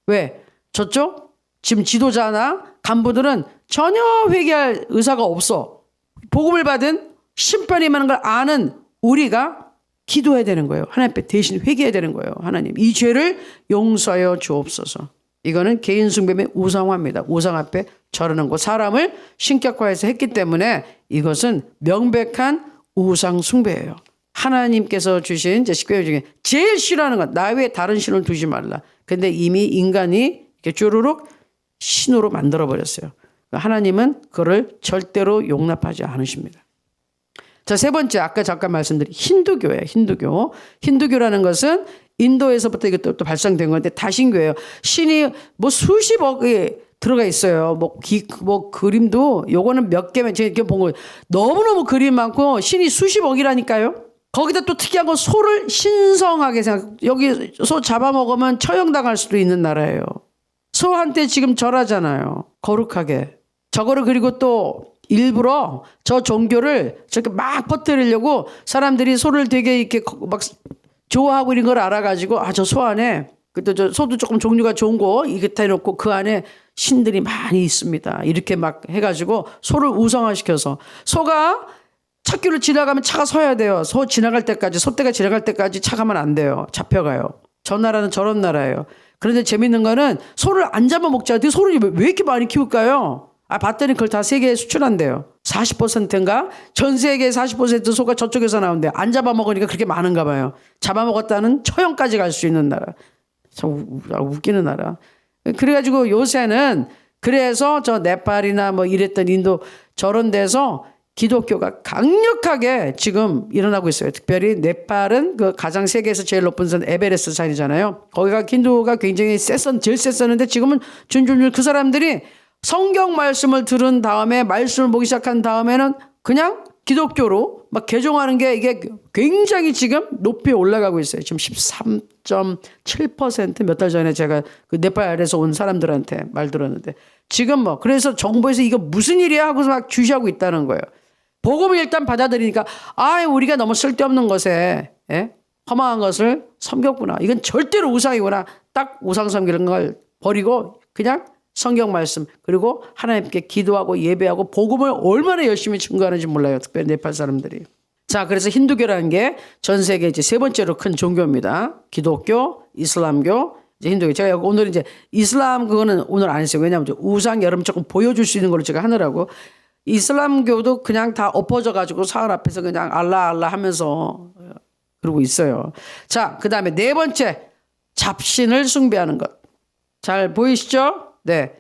왜? 저쪽 지금 지도자나 간부들은 전혀 회개할 의사가 없어. 복음을 받은 심판이 임하는 걸 아는 우리가 기도해야 되는 거예요. 하나님 앞에 대신 회개해야 되는 거예요. 하나님 이 죄를 용서하여 주옵소서. 이거는 개인 숭배의 우상화입니다. 우상 앞에 절하는 것. 사람을 신격화해서 했기 때문에 이것은 명백한 우상 숭배예요. 하나님께서 주신 제 10계명 중에 제일 싫어하는 것. 나 외에 다른 신을 두지 말라. 근데 이미 인간이 이렇게 쭈루룩 신으로 만들어버렸어요. 하나님은 그를 절대로 용납하지 않으십니다. 자, 세 번째 아까 잠깐 말씀드린 힌두교예요. 힌두교. 힌두교라는 것은 인도에서부터 이것도 또 발상된 건데 다신교예요. 신이 뭐 수십억이 들어가 있어요. 뭐 그림도 요거는 몇 개면 제가 이렇게 본 거 너무너무 그림 많고 신이 수십억이라니까요. 거기다 또 특이한 건 소를 신성하게 여기 소 잡아먹으면 처형당할 수도 있는 나라예요. 소한테 지금 절하잖아요. 거룩하게. 저거를 그리고 또 일부러 저 종교를 저렇게 막 퍼뜨리려고 사람들이 소를 되게 이렇게 막 좋아하고 이런 걸 알아가지고 저 소 안에 그때 저 소도 조금 종류가 좋은 거 이게 다 해놓고 그 안에 신들이 많이 있습니다. 이렇게 막 해가지고 소를 우상화시켜서 소가 찻길을 지나가면 차가 서야 돼요. 소 지나갈 때까지 소떼가 지나갈 때까지 차 가면 안 돼요. 잡혀가요. 저 나라는 저런 나라예요. 그런데 재밌는 거는 소를 안 잡아먹자. 어떻게 소를 왜 이렇게 많이 키울까요? 봤더니 그걸 다 세계에 수출한대요. 40%인가? 전 세계 40% 소가 저쪽에서 나온대요. 안 잡아먹으니까 그렇게 많은가 봐요. 잡아먹었다는 처형까지 갈 수 있는 나라. 참 웃기는 나라. 그래가지고 요새는 그래서 저 네팔이나 뭐 이랬던 인도 저런 데서 기독교가 강력하게 지금 일어나고 있어요. 특별히 네팔은 그 가장 세계에서 제일 높은 산 에베레스트 산이잖아요. 거기가 힌두가 굉장히 제일 셌었는데 지금은 준준준 그 사람들이 성경 말씀을 들은 다음에 말씀을 보기 시작한 다음에는 그냥 기독교로 막 개종하는 게 이게 굉장히 지금 높이 올라가고 있어요. 지금 13.7% 몇 달 전에 제가 그 네팔에서 온 사람들한테 말 들었는데 지금 뭐 그래서 정부에서 이거 무슨 일이야 하고서 막 주시하고 있다는 거예요. 복음을 일단 받아들이니까 우리가 너무 쓸데없는 것에 허망한 것을 섬겼구나. 이건 절대로 우상이구나. 딱 우상 섬기는 걸 버리고 그냥 성경 말씀 그리고 하나님께 기도하고 예배하고 복음을 얼마나 열심히 증거하는지 몰라요. 특별히 네팔 사람들이. 자, 그래서 힌두교라는 게 전 세계 이제 세 번째로 큰 종교입니다. 기독교, 이슬람교, 이제 힌두교. 제가 오늘 이제 이슬람 그거는 오늘 안 했어요. 왜냐하면 우상 여러분 조금 보여줄 수 있는 걸로 제가 하느라고. 이슬람교도 그냥 다 엎어져 가지고 사흘 앞에서 그냥 알라 알라 하면서 그러고 있어요. 자, 그 다음에 네 번째 잡신을 숭배하는 것. 잘 보이시죠? 네,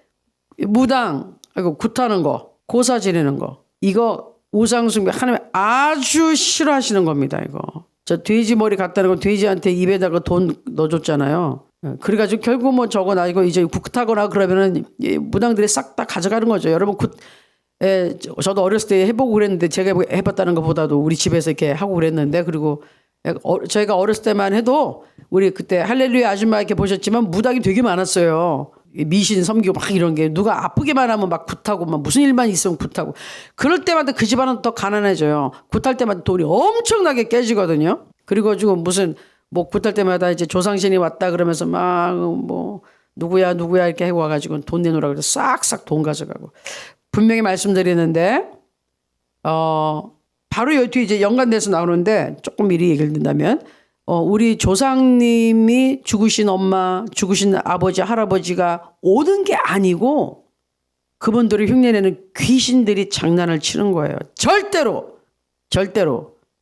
무당, 굿하는 거, 고사 지내는 거, 이거 우상 숭배 하나님 아주 싫어하시는 겁니다. 이거 저 돼지 머리 갖다는 건 돼지한테 입에다가 돈 넣어줬잖아요. 그래가지고 결국 뭐 저거 나 이거 이제 굿하거나 그러면은 무당들이 싹 다 가져가는 거죠. 여러분 저도 어렸을 때 해보고 그랬는데 제가 해봤다는 것보다도 우리 집에서 이렇게 하고 그랬는데 그리고 저희가 어렸을 때만 해도 우리 그때 할렐루야 아줌마 이렇게 보셨지만 무당이 되게 많았어요. 미신 섬기고 막 이런 게 누가 아프기만 하면 막 굿하고 막 무슨 일만 있으면 굿하고 그럴 때마다 그 집안은 더 가난해져요. 굿할 때마다 돈이 엄청나게 깨지거든요. 그리고 지금 무슨 뭐 굿할 때마다 이제 조상신이 왔다 그러면서 막 뭐 누구야 이렇게 해고 와가지고 돈 내놓으라 그래서 싹싹 돈 가져가고 분명히 말씀드리는데 바로 여기 뒤에 이제 연관돼서 나오는데 조금 미리 얘기를 든다면 우리 조상님이 죽으신 엄마, 죽으신 아버지, 할아버지가 오는 게 아니고 그분들을 흉내내는 귀신들이 장난을 치는 거예요. 절대로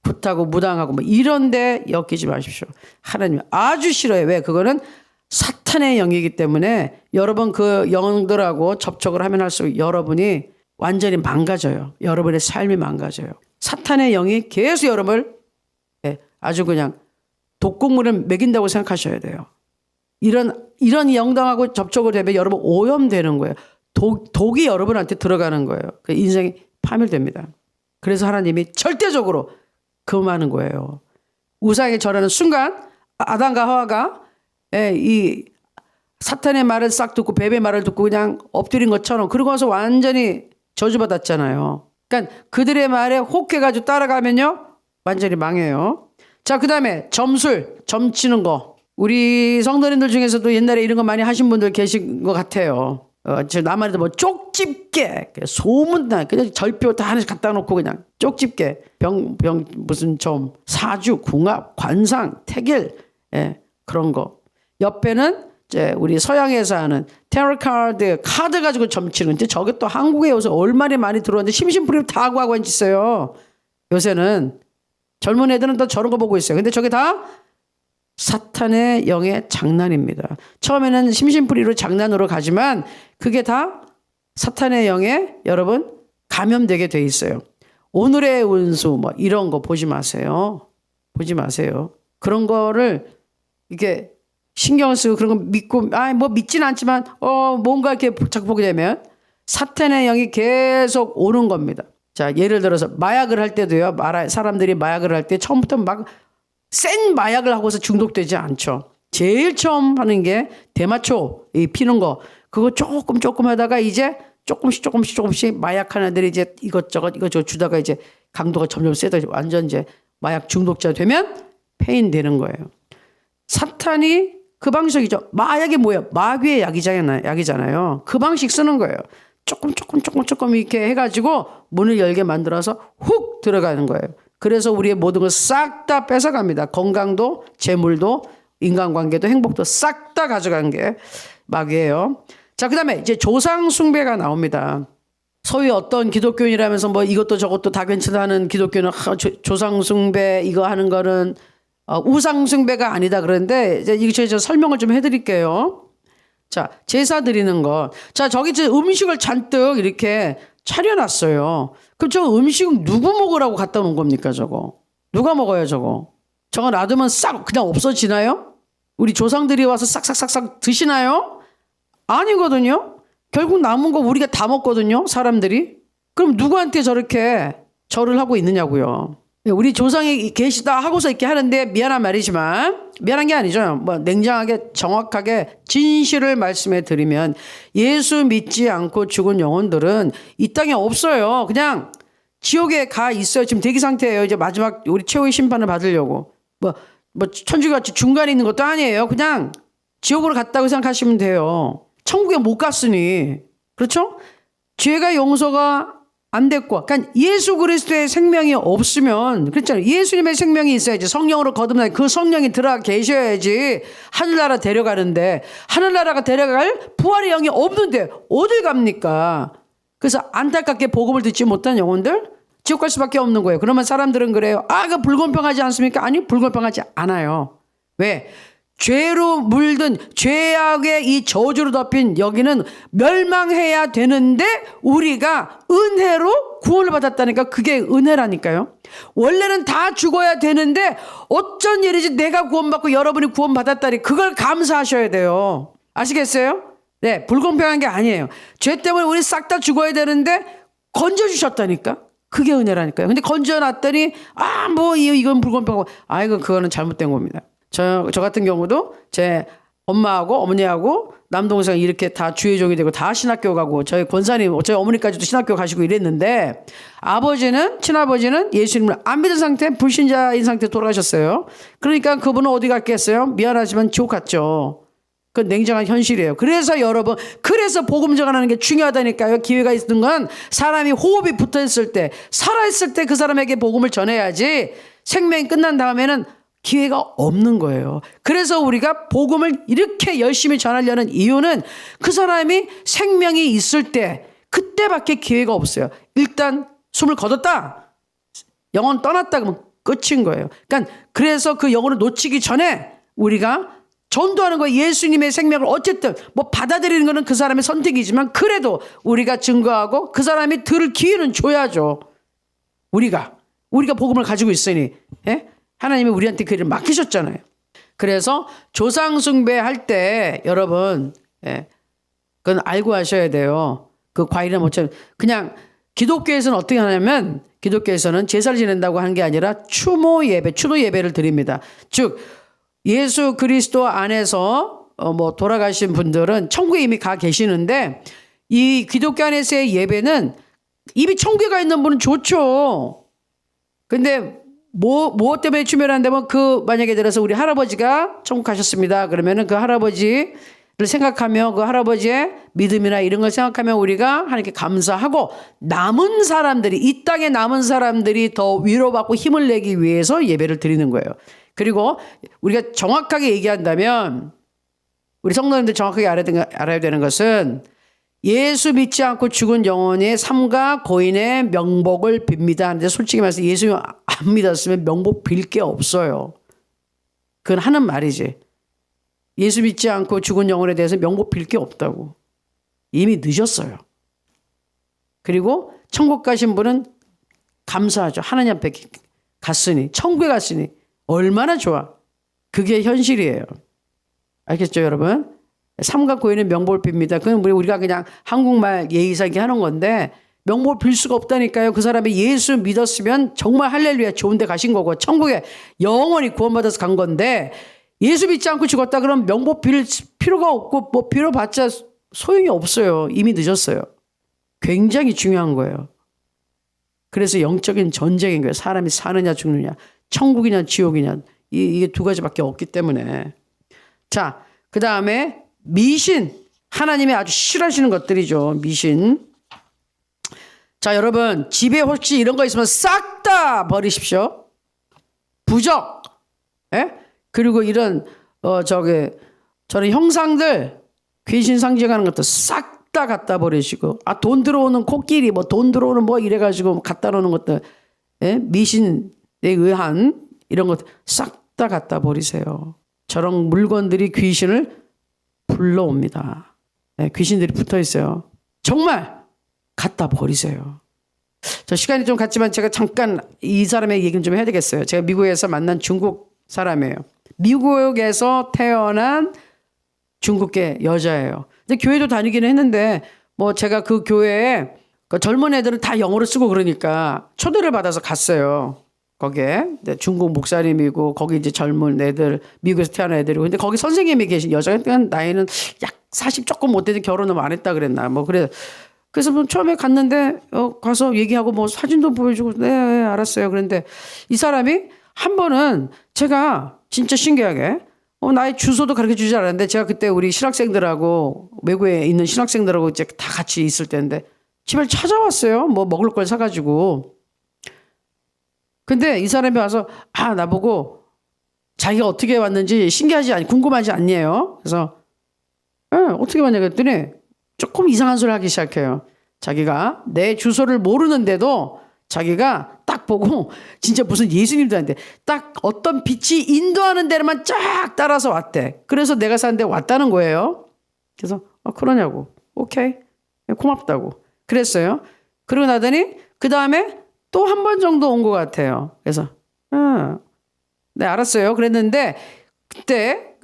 굿하고 무당하고 뭐 이런데 엮이지 마십시오. 하나님 아주 싫어요. 왜? 그거는 사탄의 영이기 때문에 여러분 그 영들하고 접촉을 하면 할수록 여러분이 완전히 망가져요. 여러분의 삶이 망가져요. 사탄의 영이 계속 여러분을 아주 그냥 독극물을 먹인다고 생각하셔야 돼요. 이런 영당하고 접촉을 되면 여러분 오염되는 거예요. 독이 여러분한테 들어가는 거예요. 그 인생이 파멸됩니다. 그래서 하나님이 절대적으로 금하는 거예요. 우상에 절하는 순간 아담과 하와가 이 사탄의 말을 싹 듣고 뱀의 말을 듣고 그냥 엎드린 것처럼 그러고 와서 완전히 저주받았잖아요. 그러니까 그들의 말에 혹해가지고 따라가면요 완전히 망해요. 자, 그 다음에 점치는 거. 우리 성도님들 중에서도 옛날에 이런 거 많이 하신 분들 계신 것 같아요. 저 남한에도 뭐 쪽집게, 소문나, 그냥 절표 다 하나씩 갖다 놓고 그냥 쪽집게, 무슨 점, 사주, 궁합, 관상, 태길, 그런 거. 옆에는 이제 우리 서양에서 하는 테러 카드 가지고 점치는. 이제 저게 또 한국에 요새 얼마나 많이 들어왔는데 심심풀이 다 하고 있어요. 요새는. 젊은 애들은 또 저런 거 보고 있어요. 근데 저게 다 사탄의 영의 장난입니다. 처음에는 심심풀이로 장난으로 가지만 그게 다 사탄의 영에 여러분 감염되게 돼 있어요. 오늘의 운수 뭐 이런 거 보지 마세요. 보지 마세요. 그런 거를 이렇게 신경 쓰고 그런 거 믿고 뭐 믿지는 않지만 뭔가 이렇게 자꾸 보게 되면 사탄의 영이 계속 오는 겁니다. 자, 예를 들어서 마약을 할 때도요. 사람들이 마약을 할 때 처음부터 막 센 마약을 하고서 중독되지 않죠. 제일 처음 하는 게 대마초 피는 거. 그거 조금 하다가 이제 조금씩 마약하는 애들이 이제 이것저것 주다가 이제 강도가 점점 세다 완전 이제 마약 중독자 되면 폐인 되는 거예요. 사탄이 그 방식이죠. 마약이 뭐예요? 마귀의 약이잖아요. 그 방식 쓰는 거예요. 조금 이렇게 해가지고 문을 열게 만들어서 훅 들어가는 거예요. 그래서 우리의 모든 걸 싹 다 뺏어갑니다. 건강도, 재물도, 인간관계도, 행복도 싹 다 가져간 게 마귀예요. 자, 그 다음에 이제 조상 숭배가 나옵니다. 소위 어떤 기독교인이라면서 뭐 이것도 저것도 다 괜찮다는 기독교는 조상 숭배 이거 하는 거는 우상 숭배가 아니다 그러는데 이제 이거 제가 설명을 좀 해드릴게요. 자, 제사 드리는 거. 자, 저기 음식을 잔뜩 이렇게 차려놨어요. 그럼 저 음식은 누구 먹으라고 갖다 놓은 겁니까, 저거? 누가 먹어요, 저거? 저거 놔두면 싹 그냥 없어지나요? 우리 조상들이 와서 싹싹싹싹 드시나요? 아니거든요. 결국 남은 거 우리가 다 먹거든요, 사람들이. 그럼 누구한테 저렇게 절을 하고 있느냐고요. 우리 조상이 계시다 하고서 이렇게 하는데 미안한 말이지만 미안한 게 아니죠. 뭐 냉정하게 정확하게 진실을 말씀해 드리면 예수 믿지 않고 죽은 영혼들은 이 땅에 없어요. 그냥 지옥에 가 있어요. 지금 대기 상태예요. 이제 마지막 우리 최후의 심판을 받으려고. 뭐 뭐 천주교같이 중간에 있는 것도 아니에요. 그냥 지옥으로 갔다고 생각하시면 돼요. 천국에 못 갔으니. 그렇죠? 죄가 용서가 안 됐고, 그러니까 예수 그리스도의 생명이 없으면, 그렇잖아요. 예수님의 생명이 있어야지. 성령으로 거듭나 그 성령이 들어가 계셔야지 하늘나라 데려가는데, 하늘나라가 데려갈 부활의 영이 없는데 어딜 갑니까? 그래서 안타깝게 복음을 듣지 못한 영혼들 지옥 갈 수밖에 없는 거예요. 그러면 사람들은 그래요. 그 불공평하지 않습니까? 아니, 불공평하지 않아요. 왜? 죄로 물든 죄악의 이 저주로 덮인 여기는 멸망해야 되는데 우리가 은혜로 구원을 받았다니까. 그게 은혜라니까요. 원래는 다 죽어야 되는데 어쩐 일이지 내가 구원받고 여러분이 구원받았다니. 그걸 감사하셔야 돼요. 아시겠어요? 네, 불공평한 게 아니에요. 죄 때문에 우리 싹 다 죽어야 되는데 건져주셨다니까. 그게 은혜라니까요. 근데 건져놨더니 이건 불공평하고 그거는 잘못된 겁니다. 저 같은 경우도 제 엄마하고 어머니하고 남동생 이렇게 다 주의 종이 되고 다 신학교 가고 저희 권사님, 저희 어머니까지도 신학교 가시고 이랬는데 친아버지는 예수님을 안 믿은 상태, 불신자인 상태 돌아가셨어요. 그러니까 그분은 어디 갔겠어요? 미안하지만 지옥 갔죠. 그건 냉정한 현실이에요. 그래서 여러분, 그래서 복음 전하는 게 중요하다니까요. 기회가 있는 건 사람이 호흡이 붙어 있을 때, 살아있을 때 그 사람에게 복음을 전해야지 생명이 끝난 다음에는 기회가 없는 거예요. 그래서 우리가 복음을 이렇게 열심히 전하려는 이유는 그 사람이 생명이 있을 때 그때밖에 기회가 없어요. 일단 숨을 거뒀다, 영혼 떠났다 그러면 끝인 거예요. 그러니까 그래서 그 영혼을 놓치기 전에 우리가 전도하는 거예요. 예수님의 생명을 어쨌든 받아들이는 거는 그 사람의 선택이지만 그래도 우리가 증거하고 그 사람이 들을 기회는 줘야죠. 우리가 복음을 가지고 있으니. 예? 하나님이 우리한테 그 일을 맡기셨잖아요. 그래서 조상 숭배할 때 여러분, 그건 알고 하셔야 돼요. 그 과일은 뭐처럼 그냥 기독교에서는 어떻게 하냐면, 기독교에서는 제사를 지낸다고 하는 게 아니라 추모 예배를 드립니다. 즉 예수 그리스도 안에서 돌아가신 분들은 천국에 이미 가 계시는데, 이 기독교 안에서의 예배는 이미 천국에 가 있는 분은 좋죠. 근데 무엇 때문에 추멸한다면, 만약에 들어서 우리 할아버지가 천국 가셨습니다. 그러면은 그 할아버지를 생각하며 그 할아버지의 믿음이나 이런 걸 생각하며 우리가 하나님께 감사하고, 남은 사람들이, 이 땅에 남은 사람들이 더 위로받고 힘을 내기 위해서 예배를 드리는 거예요. 그리고 우리가 정확하게 얘기한다면, 우리 성도님들 정확하게 알아야 되는 것은, 예수 믿지 않고 죽은 영혼의 삶과 고인의 명복을 빕니다 하는데, 솔직히 말해서 예수 안 믿었으면 명복 빌 게 없어요. 그건 하는 말이지. 예수 믿지 않고 죽은 영혼에 대해서 명복 빌 게 없다고. 이미 늦었어요. 그리고 천국 가신 분은 감사하죠. 하나님 앞에 갔으니, 천국에 갔으니 얼마나 좋아. 그게 현실이에요. 알겠죠, 여러분? 삼가 고인은 명복을 빕니다. 그건 우리가 그냥 한국말 예의상게 하는 건데, 명복을 빌 수가 없다니까요. 그 사람이 예수 믿었으면 정말 할렐루야 좋은 데 가신 거고 천국에 영원히 구원받아서 간 건데, 예수 믿지 않고 죽었다 그러면 명복 빌 필요가 없고 빌어봤자 소용이 없어요. 이미 늦었어요. 굉장히 중요한 거예요. 그래서 영적인 전쟁인 거예요. 사람이 사느냐 죽느냐, 천국이냐 지옥이냐, 이게 두 가지밖에 없기 때문에. 자, 그 다음에 미신, 하나님이 아주 싫어하시는 것들이죠. 미신. 자, 여러분, 집에 혹시 이런 거 있으면 싹 다 버리십시오. 부적, 그리고 이런 저런 형상들, 귀신 상징하는 것도 싹 다 갖다 버리시고, 돈 들어오는 코끼리, 돈 들어오는 이래가지고 갖다 놓는 것들, 미신에 의한 이런 것 싹 다 갖다 버리세요. 저런 물건들이 귀신을 불러옵니다. 귀신들이 붙어 있어요. 정말 갖다 버리세요. 저 시간이 좀 갔지만 제가 잠깐 이 사람의 얘기는 좀 해야 되겠어요. 제가 미국에서 만난 중국 사람이에요. 미국에서 태어난 중국계 여자예요. 근데 교회도 다니기는 했는데, 제가 그 교회에 젊은 애들은 다 영어로 쓰고 그러니까 초대를 받아서 갔어요. 거기에 중국 목사님이고, 거기 이제 젊은 애들, 미국에서 태어난 애들이고, 근데 거기 선생님이 계신 여자가 나이는 약 40 조금 못 되는데 결혼을 안 했다 그랬나 그래서 처음에 갔는데 가서 얘기하고 사진도 보여주고, 네 알았어요. 그런데 이 사람이 한 번은 제가 진짜 신기하게 나의 주소도 가르쳐 주지 않았는데 제가 그때 우리 신학생들하고 외국에 있는 신학생들하고 이제 다 같이 있을 때인데 집에 찾아왔어요. 뭐 먹을 걸 사가지고. 근데 이 사람이 와서 나보고 자기가 어떻게 왔는지 신기하지 않니 궁금하지 않니에요. 그래서 어떻게 왔냐 그랬더니 조금 이상한 소리를 하기 시작해요. 자기가 내 주소를 모르는데도 자기가 딱 보고 진짜 무슨 예수님도 아닌데 딱 어떤 빛이 인도하는 데로만 쫙 따라서 왔대. 그래서 내가 사는 데 왔다는 거예요. 그래서 그러냐고. 오케이. 고맙다고. 그랬어요. 그러고 나더니 그 다음에 또 한 번 정도 온 것 같아요. 그래서 네 알았어요. 그랬는데 그때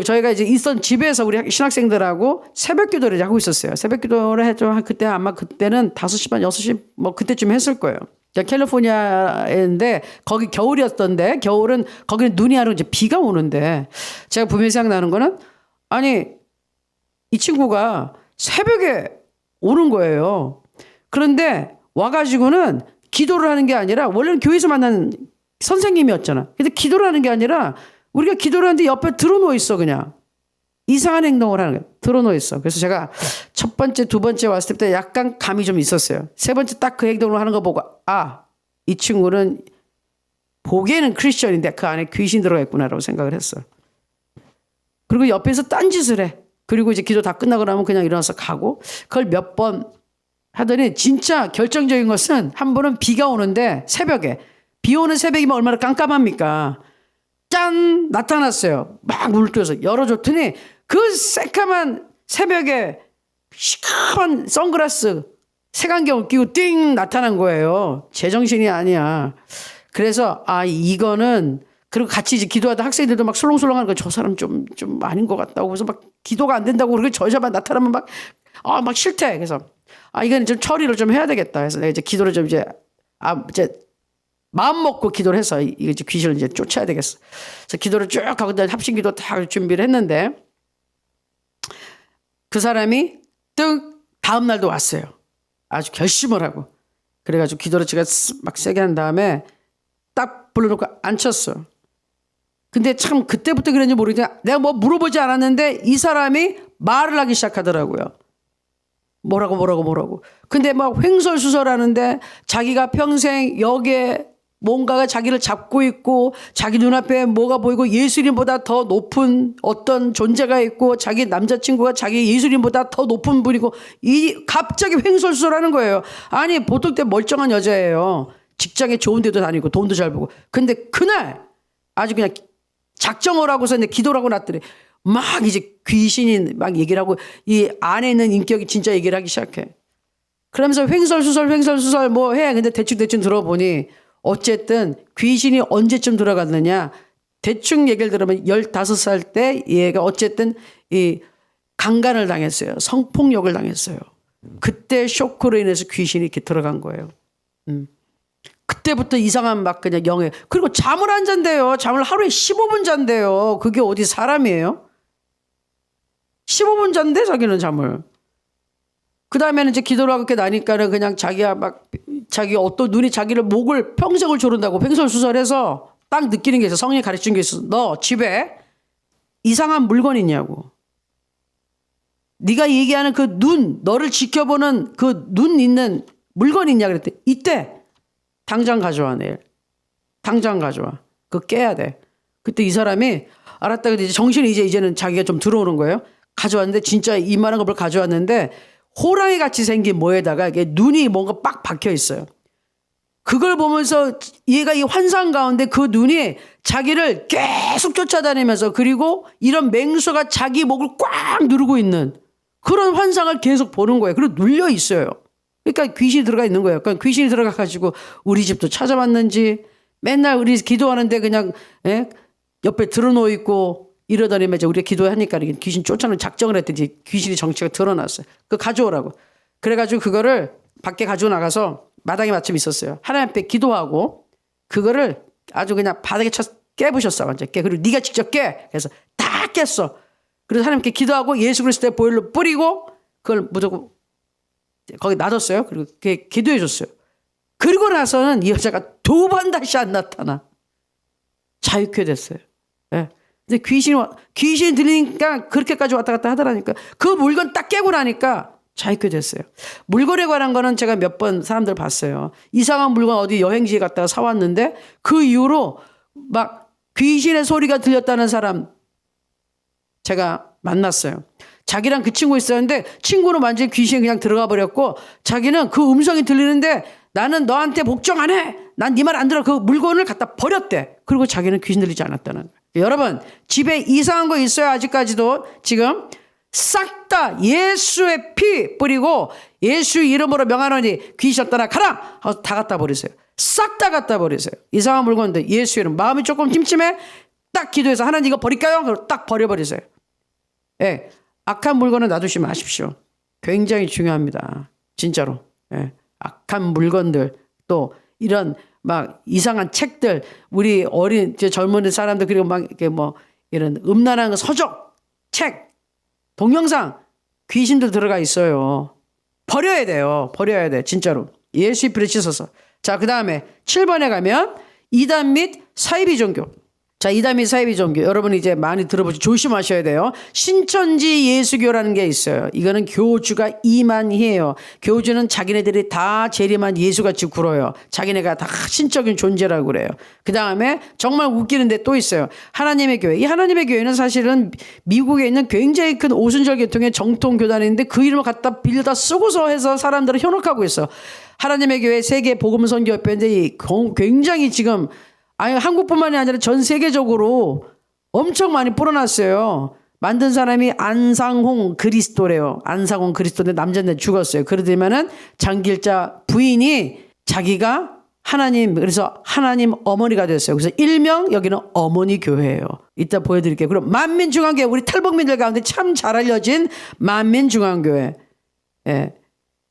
저희가 이제 있던 집에서 우리 신학생들하고 새벽 기도를 하고 있었어요. 새벽 기도를 했죠. 그때 아마 그때는 5시 반, 6시 뭐 그때쯤 했을 거예요. 캘리포니아인데 거기 겨울이었던데 겨울은 거기는 눈이 하루 이제 비가 오는데 제가 분명히 생각나는 거는 아니 이 친구가 새벽에 오는 거예요. 그런데 와가지고는 기도를 하는 게 아니라 원래는 교회에서 만난 선생님이었잖아. 근데 기도를 하는 게 아니라 우리가 기도를 하는데 옆에 들어놓여 있어 그냥. 이상한 행동을 하는 거야. 들어놓여 있어. 그래서 제가 첫 번째, 두 번째 왔을 때 약간 감이 좀 있었어요. 세 번째 딱 그 행동을 하는 거 보고 이 친구는 보기에는 크리스천인데 그 안에 귀신 들어가 있구나라고 생각을 했어. 그리고 옆에서 딴짓을 해. 그리고 이제 기도 다 끝나고 나면 그냥 일어나서 가고 그걸 몇 번 하더니 진짜 결정적인 것은 한 번은 비가 오는데 새벽에 비 오는 새벽이면 얼마나 깜깜합니까? 짠! 나타났어요. 막 문을 뚫어서 열어줬더니 그 새까만 새벽에 시커먼 선글라스 색안경을 끼고 띵 나타난 거예요. 제정신이 아니야. 그래서 이거는 그리고 같이 이제 기도하다 학생들도 막 술렁술렁 하는 거 저 사람 좀 아닌 것 같다고 그래서 막 기도가 안 된다고 그러고 저 여자만 나타나면 막 싫대. 그래서 이건 좀 처리를 좀 해야 되겠다. 그래서 내가 이제 기도를 좀 이제 마음 먹고 기도를 해서 이거 이제 귀신을 이제 쫓아야 되겠어. 그래서 기도를 쭉 하고 합심 기도 다 준비를 했는데 그 사람이 다음 날도 왔어요. 아주 결심을 하고. 그래가지고 기도를 제가 막 세게 한 다음에 딱 불러놓고 앉혔어. 근데 참 그때부터 그랬는지 모르겠는데 내가 뭐 물어보지 않았는데 이 사람이 말을 하기 시작하더라고요. 뭐라고. 근데 막 횡설수설하는데 자기가 평생 여기에 뭔가가 자기를 잡고 있고 자기 눈앞에 뭐가 보이고 예수님보다 더 높은 어떤 존재가 있고 자기 남자친구가 자기 예수님보다 더 높은 분이고 갑자기 횡설수설하는 거예요. 아니 보통 때 멀쩡한 여자예요. 직장에 좋은 데도 다니고 돈도 잘 벌고. 근데 그날 아주 그냥 작정을 하고서 이제 기도를 하고 났더니 막 이제 귀신이 막 얘기를 하고 이 안에 있는 인격이 진짜 얘기를 하기 시작해. 그러면서 횡설수설 뭐 해. 근데 대충 들어보니 어쨌든 귀신이 언제쯤 들어갔느냐. 대충 얘기를 들으면 15살 때 얘가 어쨌든 이 강간을 당했어요. 성폭력을 당했어요. 그때 쇼크로 인해서 귀신이 이렇게 들어간 거예요. 그때부터 이상한 막 그냥 영에. 그리고 잠을 안 잔대요. 잠을 하루에 15분 잔대요. 그게 어디 사람이에요? 15분 잔대 자기는 잠을. 그 다음에는 이제 기도를 하고 나니까는 그냥 자기가 막 자기 어떤 눈이 자기를 목을 평생을 조른다고 횡설수설해서 딱 느끼는 게 있어. 성령이 가르친 게 있어. 너 집에 이상한 물건 있냐고. 네가 얘기하는 그 눈, 너를 지켜보는 그 눈 있는 물건 있냐 그랬더니 이때 당장 가져와 내일. 당장 가져와. 그거 깨야 돼. 그때 이 사람이 알았다. 근데 이제 정신이 이제는 자기가 좀 들어오는 거예요. 가져왔는데 진짜 이만한 걸 가져왔는데 호랑이 같이 생긴 뭐에다가 이게 눈이 뭔가 빡 박혀 있어요. 그걸 보면서 얘가 이 환상 가운데 그 눈이 자기를 계속 쫓아다니면서 그리고 이런 맹수가 자기 목을 꽉 누르고 있는 그런 환상을 계속 보는 거예요. 그리고 눌려 있어요. 그러니까 귀신이 들어가 있는 거예요. 그러니까 귀신이 들어가 가지고 우리 집도 찾아왔는지 맨날 우리 기도하는데 그냥 옆에 들어놓여 있고 이러더니 이제 우리가 기도하니까 귀신 쫓아내는 작정을 했더니 귀신이 정체가 드러났어요. 그거 가져오라고. 그래가지고 그거를 밖에 가지고 나가서 마당에 마침 있었어요. 하나님 앞에 기도하고 그거를 아주 그냥 바닥에 쳐 깨부셨어. 완전 깨. 그리고 네가 직접 깨. 그래서 다 깼어. 그래서 하나님께 기도하고 예수 그리스도의 보혈로 뿌리고 그걸 무조건 거기 놔뒀어요. 그리고 기도해 줬어요. 그리고 나서는 이 여자가 두 번 다시 안 나타나. 자유케 됐어요. 예. 근데 귀신이 들리니까 그렇게까지 왔다 갔다 하더라니까. 그 물건 딱 깨고 나니까 자유케 됐어요. 물건에 관한 거는 제가 몇 번 사람들 봤어요. 이상한 물건 어디 여행지에 갔다가 사왔는데 그 이후로 막 귀신의 소리가 들렸다는 사람 제가 만났어요. 자기랑 그 친구 있었는데 친구는 완전히 귀신이 그냥 들어가 버렸고 자기는 그 음성이 들리는데 나는 너한테 복종 안 해. 난 네 말 안 들어. 그 물건을 갖다 버렸대. 그리고 자기는 귀신 들리지 않았다는 거예요. 여러분 집에 이상한 거 있어요. 아직까지도 지금 싹 다 예수의 피 뿌리고 예수 이름으로 명하노니 귀신 떠나 가라. 하고 다 갖다 버리세요. 싹 다 갖다 버리세요. 이상한 물건들 예수 이름. 마음이 조금 찜찜해. 딱 기도해서 하나님 이거 버릴까요? 그리고 딱 버려버리세요. 예, 악한 물건은 놔두지 마십시오. 굉장히 중요합니다. 진짜로. 예, 악한 물건들 또 이런 막 이상한 책들 우리 어린 젊은 사람들 그리고 막 이렇게 뭐 이런 음란한 서적 책 동영상 귀신들 들어가 있어요. 버려야 돼요. 버려야 돼. 진짜로. 예수의 피로 씻어서. 자, 그 다음에 7번에 가면 이단 및 사이비 종교. 자, 이단 및 사이비 종교. 여러분 이제 많이 들어보시 조심하셔야 돼요. 신천지 예수교라는 게 있어요. 이거는 교주가 이만희예요. 교주는 자기네들이 다 재림한 예수같이 굴어요. 자기네가 다 신적인 존재라고 그래요. 그 다음에 정말 웃기는데 또 있어요. 하나님의 교회. 이 하나님의 교회는 사실은 미국에 있는 굉장히 큰 오순절 계통의 정통 교단인데 그 이름을 갖다 빌려다 쓰고서 해서 사람들을 현혹하고 있어. 하나님의 교회 세계 복음 선교 협회인데 굉장히 지금 아니 한국뿐만이 아니라 전 세계적으로 엄청 많이 뿌려놨어요. 만든 사람이 안상홍 그리스도래요. 안상홍 그리스도인데 남자인데 죽었어요. 그러더니만은 장길자 부인이 자기가 하나님 그래서 하나님 어머니가 됐어요. 그래서 일명 여기는 어머니 교회예요. 이따 보여드릴게요. 그럼 만민중앙교회 우리 탈북민들 가운데 참 잘 알려진 만민중앙교회. 예.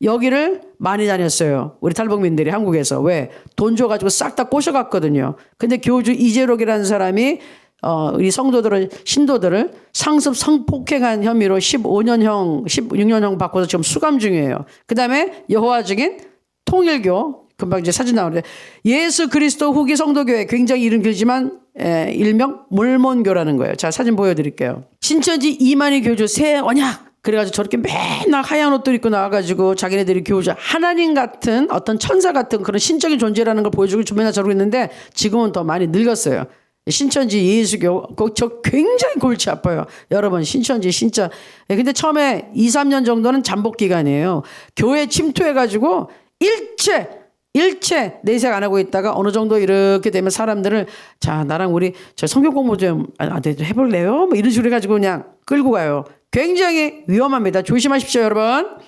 여기를 많이 다녔어요. 우리 탈북민들이 한국에서. 왜? 돈 줘가지고 싹 다 꼬셔갔거든요. 근데 교주 이재록이라는 사람이 우리 신도들을 상습 성폭행한 혐의로 15년형, 16년형 받고서 지금 수감 중이에요. 그 다음에 여호와 증인 통일교 금방 이제 사진 나오는데 예수 그리스도 후기 성도교회 굉장히 이름 길지만 일명 몰몬교라는 거예요. 자, 사진 보여드릴게요. 신천지 이만희 교주 새 언약. 그래가지고 저렇게 맨날 하얀 옷들 입고 나와가지고 자기네들이 교주 하나님 같은 어떤 천사 같은 그런 신적인 존재라는 걸 보여주고 맨날 저러고 있는데 지금은 더 많이 늙었어요. 신천지 예수교 저 굉장히 골치 아파요. 여러분 신천지 진짜 근데 처음에 2, 3년 정도는 잠복 기간이에요. 교회 침투해가지고 일체 내색 안 하고 있다가 어느 정도 이렇게 되면 사람들을 자 나랑 우리 저 성경 공부 좀 해볼래요? 뭐 이런 식으로 해가지고 그냥 끌고 가요. 굉장히 위험합니다. 조심하십시오, 여러분.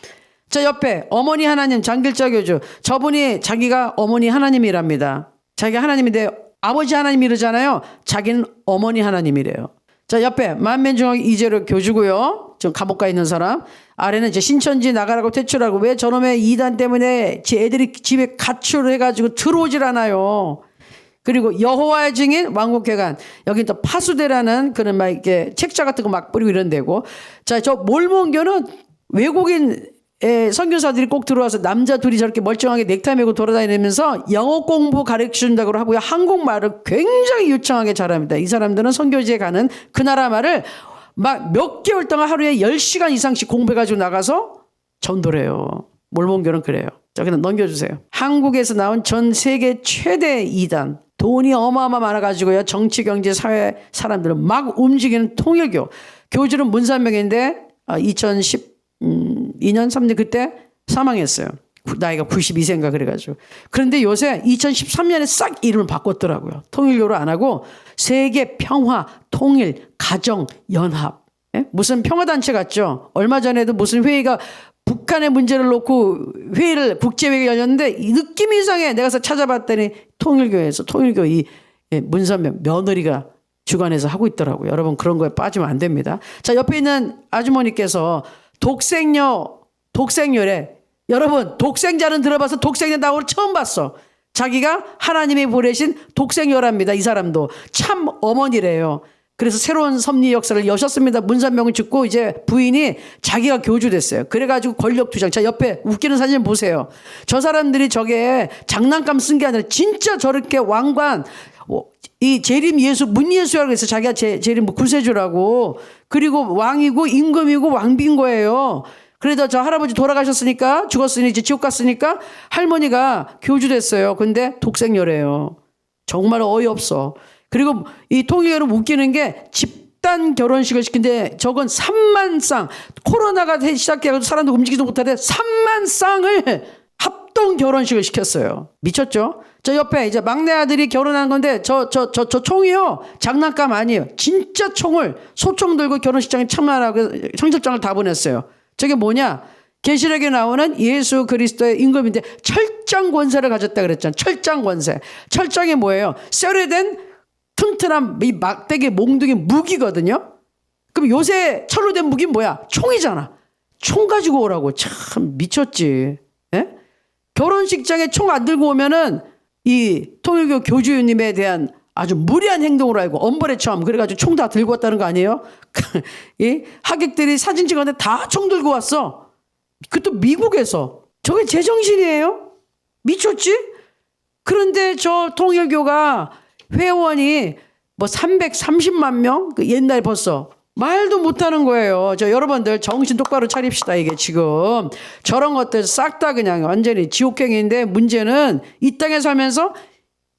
자, 옆에 어머니 하나님 장길자 교주. 저분이 자기가 어머니 하나님이랍니다. 자기가 하나님인데 아버지 하나님 이러잖아요. 자기는 어머니 하나님이래요. 자, 옆에 만민중앙 이재록 교주고요. 지금 감옥 가 있는 사람. 아래는 이제 신천지 나가라고 퇴출하고 왜 저놈의 이단 때문에 제 애들이 집에 가출해가지고 들어오질 않아요. 그리고 여호와의 증인 왕국회관 여기 또 파수대라는 그런 막 이렇게 책자 같은 거 막 뿌리고 이런 데고 자 저 몰몬교는 외국인 선교사들이 꼭 들어와서 남자 둘이 저렇게 멀쩡하게 넥타이 메고 돌아다니면서 영어 공부 가르쳐준다고 하고요. 한국말을 굉장히 유창하게 잘합니다. 이 사람들은 선교지에 가는 그 나라 말을 막 몇 개월 동안 하루에 10시간 이상씩 공부해가지고 나가서 전도를 해요. 몰몬교는 그래요. 자, 그냥 넘겨주세요. 한국에서 나온 전 세계 최대 이단 돈이 어마어마 많아가지고요. 정치, 경제, 사회 사람들을 막 움직이는 통일교. 교주는 문산명인데 2012년, 3년 그때 사망했어요. 나이가 92세인가 그래가지고. 그런데 요새 2013년에 싹 이름을 바꿨더라고요. 통일교로 안 하고 세계 평화, 통일, 가정, 연합. 예? 무슨 평화단체 같죠? 얼마 전에도 무슨 회의가 북한의 문제를 놓고 국제회의가 열렸는데 이 느낌이 이상해. 내가 가서 찾아봤더니 통일교에서 통일교 이 문선명 며느리가 주관해서 하고 있더라고요. 여러분 그런 거에 빠지면 안 됩니다. 자, 옆에 있는 아주머니께서 독생녀래. 여러분 독생자는 들어봐서 독생자 나오는 처음 봤어. 자기가 하나님이 보내신 독생녀랍니다. 이 사람도 참 어머니래요. 그래서 새로운 섭리 역사를 여셨습니다. 문산명을 죽고 이제 부인이 자기가 교주 됐어요. 그래가지고 권력 투쟁. 자, 옆에 웃기는 사진 보세요. 저 사람들이 저게 장난감 쓴 게 아니라 진짜 저렇게 왕관 이 재림 예수, 문예수라고 해서 자기가 재림 뭐 구세주라고. 그리고 왕이고 임금이고 왕비인 거예요. 그래도 저 할아버지 돌아가셨으니까, 죽었으니 이제 지옥 갔으니까 할머니가 교주됐어요. 근데 독생녀래요. 정말 어이없어. 그리고 이 통일교는 웃기는 게 집단 결혼식을 시킨데 저건 3만 쌍, 코로나가 시작해서 사람도 움직이지도 못하는데 3만 쌍을 합동 결혼식을 시켰어요. 미쳤죠? 저 옆에 이제 막내 아들이 결혼한 건데 저 총이요. 장난감 아니에요. 진짜 총을 소총 들고 결혼식장에 참여하라고 청첩장을 다 보냈어요. 저게 뭐냐? 계시록에 나오는 예수 그리스도의 임금인데 철장 권세를 가졌다 그랬잖아요. 철장 권세. 철장이 뭐예요? 쇠로된 튼튼한 이 막대기 몽둥이 무기거든요. 그럼 요새 철로 된 무기는 뭐야? 총이잖아. 총 가지고 오라고. 참 미쳤지. 예? 결혼식장에 총 안 들고 오면은 이 통일교 교주님에 대한 아주 무리한 행동으로 알고 엄벌에 처함. 그래가지고 총 다 들고 왔다는 거 아니에요? 이 하객들이 사진 찍었는데 다 총 들고 왔어. 그것도 미국에서. 저게 제정신이에요? 미쳤지? 그런데 저 통일교가 회원이 뭐 330만 명? 그 옛날 벌써. 말도 못하는 거예요. 저 여러분들 정신 똑바로 차립시다. 이게 지금 저런 것들 싹 다 그냥 완전히 지옥행인데 문제는 이 땅에 살면서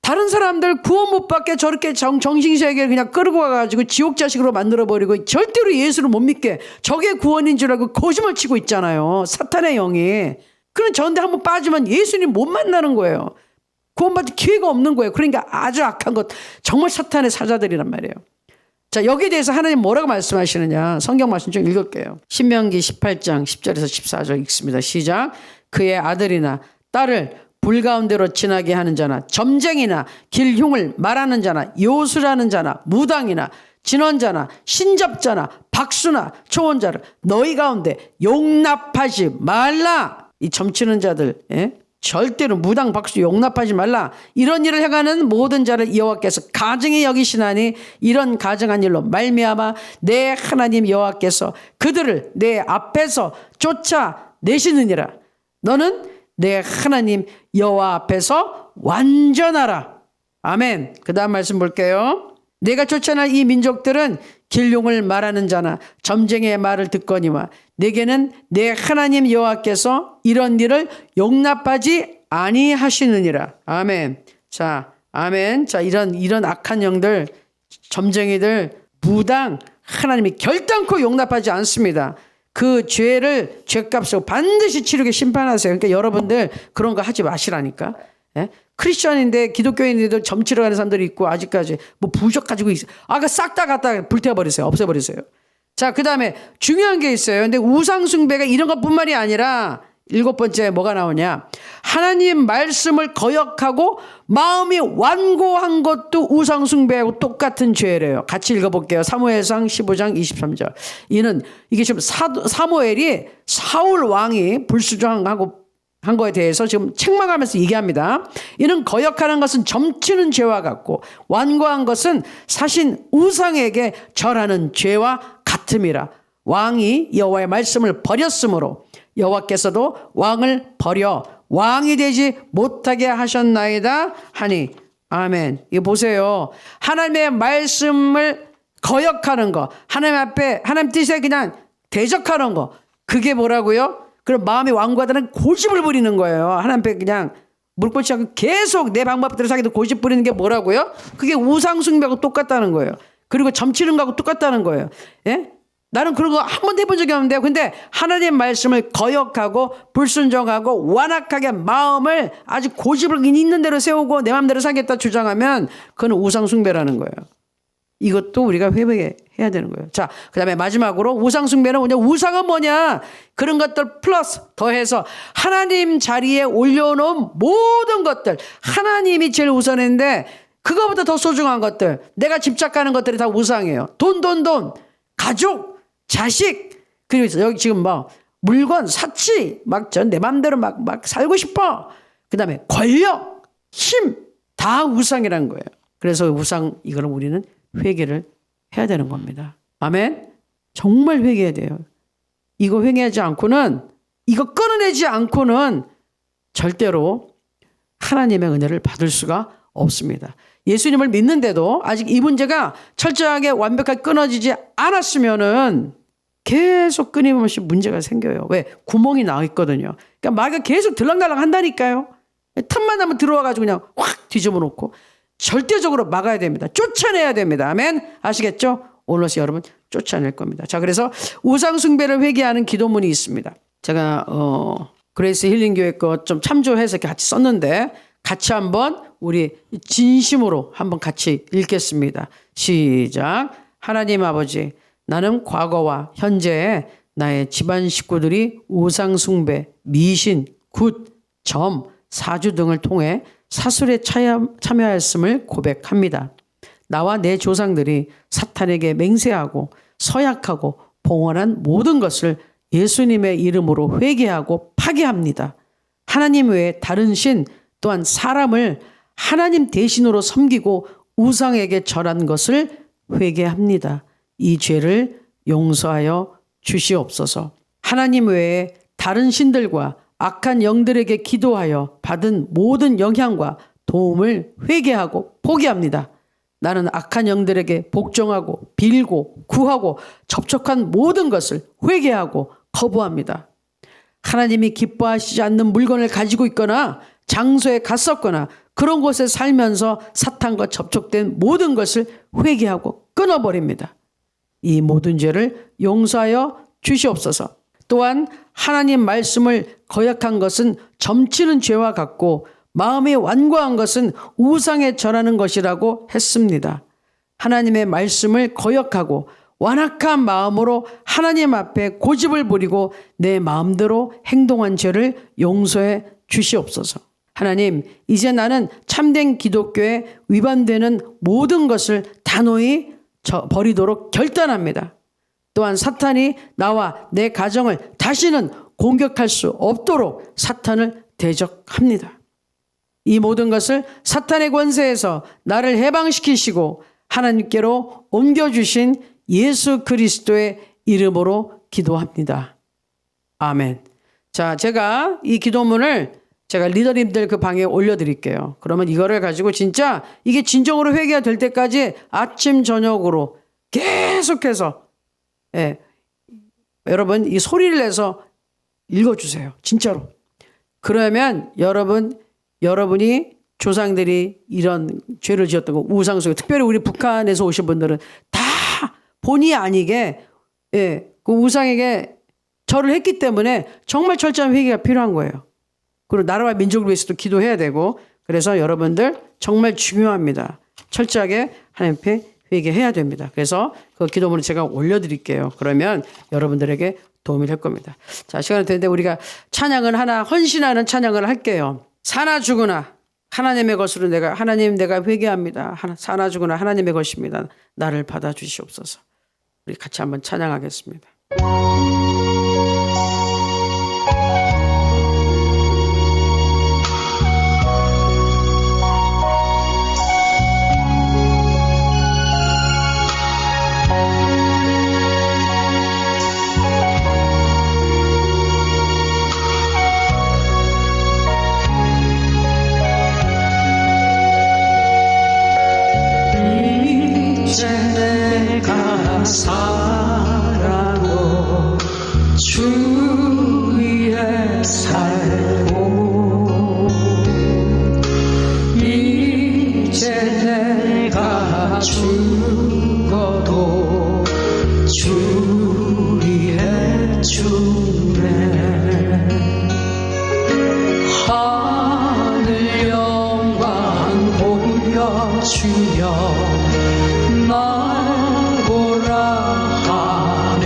다른 사람들 구원 못 받게 저렇게 정신세계를 그냥 끌고 와가지고 지옥 자식으로 만들어버리고 절대로 예수를 못 믿게 저게 구원인 줄 알고 거짓말 치고 있잖아요. 사탄의 영이. 그럼 저런데 한번 빠지면 예수님 못 만나는 거예요. 구원받을 기회가 없는 거예요. 그러니까 아주 악한 것 정말 사탄의 사자들이란 말이에요. 자, 여기에 대해서 하나님 뭐라고 말씀하시느냐. 성경 말씀 좀 읽을게요. 신명기 18장 10절에서 14절 읽습니다. 시작. 그의 아들이나 딸을 불 가운데로 지나게 하는 자나 점쟁이나 길흉을 말하는 자나 요술하는 자나 무당이나 진언자나 신접자나 박수나 초혼자를 너희 가운데 용납하지 말라. 이 점치는 자들, 예? 절대로 무당 박수 용납하지 말라. 이런 일을 행하는 모든 자를 여호와께서 가증히 여기시나니 이런 가증한 일로 말미암아 내 하나님 여호와께서 그들을 내 앞에서 쫓아내시느니라. 너는 내 하나님 여호와 앞에서 완전하라. 아멘. 그 다음 말씀 볼게요. 내가 쫓아낼 이 민족들은 길용을 말하는 자나 점쟁이의 말을 듣거니와 내게는 내 하나님 여호와께서 이런 일을 용납하지 아니하시느니라. 아멘. 자, 아멘. 자, 이런 악한 영들, 점쟁이들, 무당 하나님이 결단코 용납하지 않습니다. 그 죄를 죄값으로 반드시 치르게 심판하세요. 그러니까 여러분들 그런 거 하지 마시라니까. 예? 크리스천인데 기독교인들도 점치러 가는 사람들이 있고 아직까지 뭐 부적 가지고 있어요. 그 싹 다 갖다 불태워버리세요. 없애버리세요. 자, 그 다음에 중요한 게 있어요. 근데 우상숭배가 이런 것뿐만이 아니라 7번째 뭐가 나오냐. 하나님 말씀을 거역하고 마음이 완고한 것도 우상숭배하고 똑같은 죄래요. 같이 읽어볼게요. 사무엘상 15장 23절. 이게 지금 사무엘이 사울 왕이 불순종하고 한 거에 대해서 지금 책망하면서 얘기합니다. 이는 거역하는 것은 점치는 죄와 같고 완고한 것은 사신 우상에게 절하는 죄와 같음이라. 왕이 여호와의 말씀을 버렸으므로 여호와께서도 왕을 버려 왕이 되지 못하게 하셨나이다 하니. 아멘. 이거 보세요. 하나님의 말씀을 거역하는 거, 하나님 앞에 하나님 뜻에 그냥 대적하는 거, 그게 뭐라고요? 그럼 마음이 완고하다는 고집을 부리는 거예요. 하나님 앞에 그냥 물꼬치 않고 계속 내 방법대로 사기도 고집 부리는 게 뭐라고요? 그게 우상숭배하고 똑같다는 거예요. 그리고 점치는 거하고 똑같다는 거예요. 예? 나는 그런 거 한 번도 해본 적이 없는데요. 근데 하나님의 말씀을 거역하고 불순종하고 완악하게 마음을 아주 고집을 있는 대로 세우고 내 마음대로 살겠다 주장하면 그건 우상숭배라는 거예요. 이것도 우리가 회개해야 되는 거예요. 자, 그 다음에 마지막으로 우상숭배는 뭐냐? 우상은 뭐냐? 그런 것들 플러스 더해서 하나님 자리에 올려놓은 모든 것들, 하나님이 제일 우선인데 그거보다 더 소중한 것들, 내가 집착하는 것들이 다 우상이에요. 돈, 가족, 자식, 그리고 여기 지금 뭐 물건, 사치, 막 전 내 맘대로 막 살고 싶어. 그 다음에 권력, 힘, 다 우상이라는 거예요. 그래서 이거는 우리는 회개를 해야 되는 겁니다. 아멘. 정말 회개해야 돼요. 이거 회개하지 않고는, 이거 끊어내지 않고는 절대로 하나님의 은혜를 받을 수가 없습니다. 예수님을 믿는데도 아직 이 문제가 철저하게 완벽하게 끊어지지 않았으면은 계속 끊임없이 문제가 생겨요. 왜? 구멍이 나 있거든요. 그러니까 마귀가 계속 들락날락 한다니까요. 틈만 나면 들어와가지고 그냥 확 뒤집어 놓고 절대적으로 막아야 됩니다. 쫓아내야 됩니다. 아멘. 아시겠죠? 오늘서 여러분 쫓아낼 겁니다. 자, 그래서 우상 숭배를 회개하는 기도문이 있습니다. 제가 그레이스 힐링교회 거 좀 참조해서 같이 썼는데 같이 한번 우리 진심으로 한번 같이 읽겠습니다. 시작. 하나님 아버지, 나는 과거와 현재의 나의 집안 식구들이 우상 숭배, 미신, 굿, 점, 사주 등을 통해 사술에 참여하였음을 고백합니다. 나와 내 조상들이 사탄에게 맹세하고 서약하고 봉헌한 모든 것을 예수님의 이름으로 회개하고 파괴합니다. 하나님 외에 다른 신 또한 사람을 하나님 대신으로 섬기고 우상에게 절한 것을 회개합니다. 이 죄를 용서하여 주시옵소서. 하나님 외에 다른 신들과 악한 영들에게 기도하여 받은 모든 영향과 도움을 회개하고 포기합니다. 나는 악한 영들에게 복종하고 빌고 구하고 접촉한 모든 것을 회개하고 거부합니다. 하나님이 기뻐하시지 않는 물건을 가지고 있거나 장소에 갔었거나 그런 곳에 살면서 사탄과 접촉된 모든 것을 회개하고 끊어버립니다. 이 모든 죄를 용서하여 주시옵소서. 또한 하나님 말씀을 거역한 것은 점치는 죄와 같고 마음이 완고한 것은 우상에 절하는 것이라고 했습니다. 하나님의 말씀을 거역하고 완악한 마음으로 하나님 앞에 고집을 부리고 내 마음대로 행동한 죄를 용서해 주시옵소서. 하나님, 이제 나는 참된 기독교에 위반되는 모든 것을 단호히 버리도록 결단합니다. 또한 사탄이 나와 내 가정을 다시는 공격할 수 없도록 사탄을 대적합니다. 이 모든 것을 사탄의 권세에서 나를 해방시키시고 하나님께로 옮겨주신 예수 그리스도의 이름으로 기도합니다. 아멘. 자, 제가 이 기도문을 제가 리더님들 그 방에 올려드릴게요. 그러면 이거를 가지고 진짜 이게 진정으로 회개가 될 때까지 아침 저녁으로 계속해서 여러분 이 소리를 내서 읽어주세요. 진짜로. 그러면 여러분이 조상들이 이런 죄를 지었던 거 우상숭배, 특별히 우리 북한에서 오신 분들은 다 본의 아니게 그 우상에게 절을 했기 때문에 정말 철저한 회개가 필요한 거예요. 그리고 나라와 민족을 위해서도 기도해야 되고, 그래서 여러분들 정말 중요합니다. 철저하게 하나님 앞에 회개해야 됩니다. 그래서 그 기도문을 제가 올려드릴게요. 그러면 여러분들에게 도움이 될 겁니다. 자, 시간이 되는데 우리가 찬양은 하나, 헌신하는 찬양을 할게요. 사나 죽으나 하나님의 것으로 내가 회개합니다. 사나 죽으나 하나님의 것입니다. 나를 받아주시옵소서. 우리 같이 한번 찬양하겠습니다. 이제 내가 살아도 주 위에 살고 이제 내가 죽어도 주 위에 죽네 하늘 영광 보여주며 날 보라 하네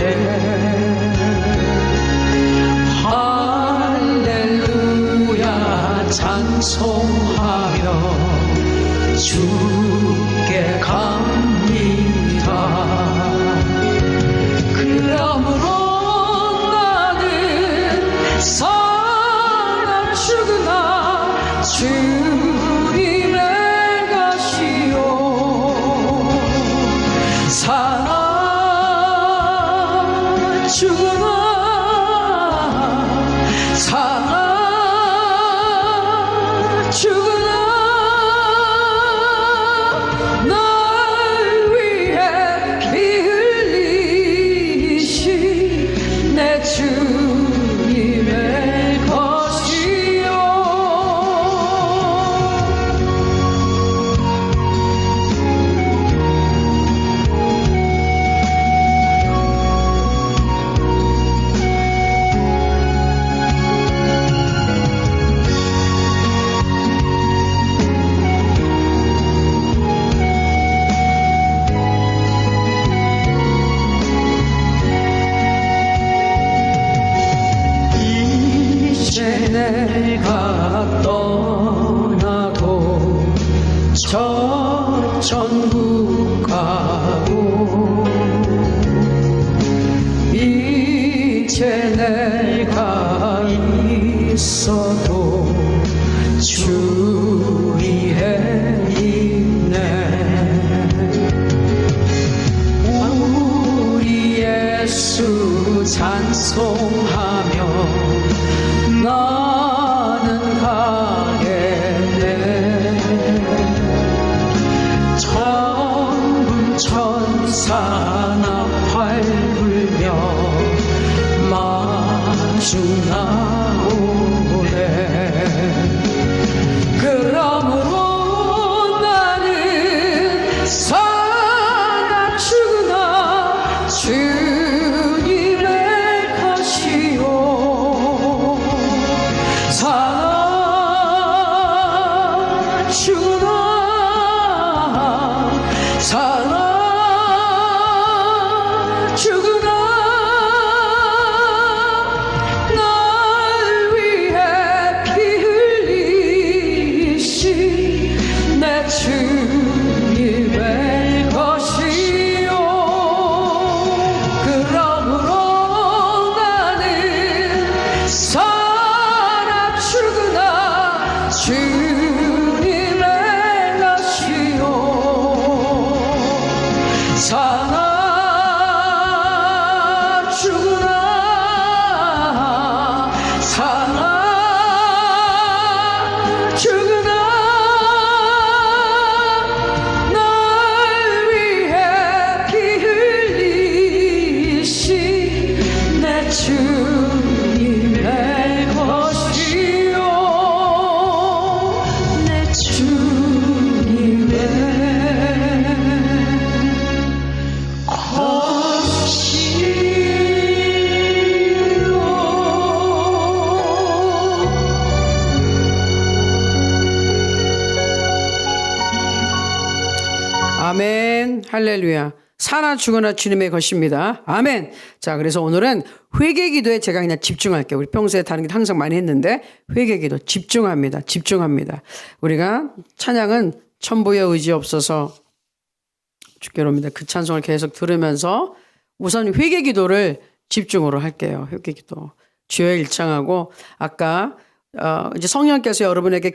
할렐루야 찬송하며 주께 갑니다 그러므로 나는 살아 죽으나 주님의 것이요 살아 죽으나 내가 떠나고 저 천국 가고 이제 내가 있어도 주위에 있네. 우리 예수 찬송하며 나는 가겠네. 천군 천사나 활 불며 마주 나오네. 그러므로 나는 사나 죽으나 주님의 것이요 사나 죽으나 사나 죽으나 날 위해 피 흘리신 내 주님의 것이요. 그러므로 나는 살아 죽으나 주님의 것이요 사나 죽으나 사나 죽으나 날 위해 피 흘리신 내 주님의 것이요 내 주님의 아멘. 할렐루야. 사나 죽으나 주님의 것입니다. 아멘. 자, 그래서 오늘은 회개기도에 제가 그냥 집중할게요. 우리 평소에 다른 게 항상 많이 했는데 회개기도 집중합니다. 집중합니다. 우리가 찬양은 천부의 의지 없어서 주께로입니다. 그 찬송을 계속 들으면서 우선 회개기도를 집중으로 할게요. 회개기도. 주여 일창하고 아까 이제 성령께서 여러분에게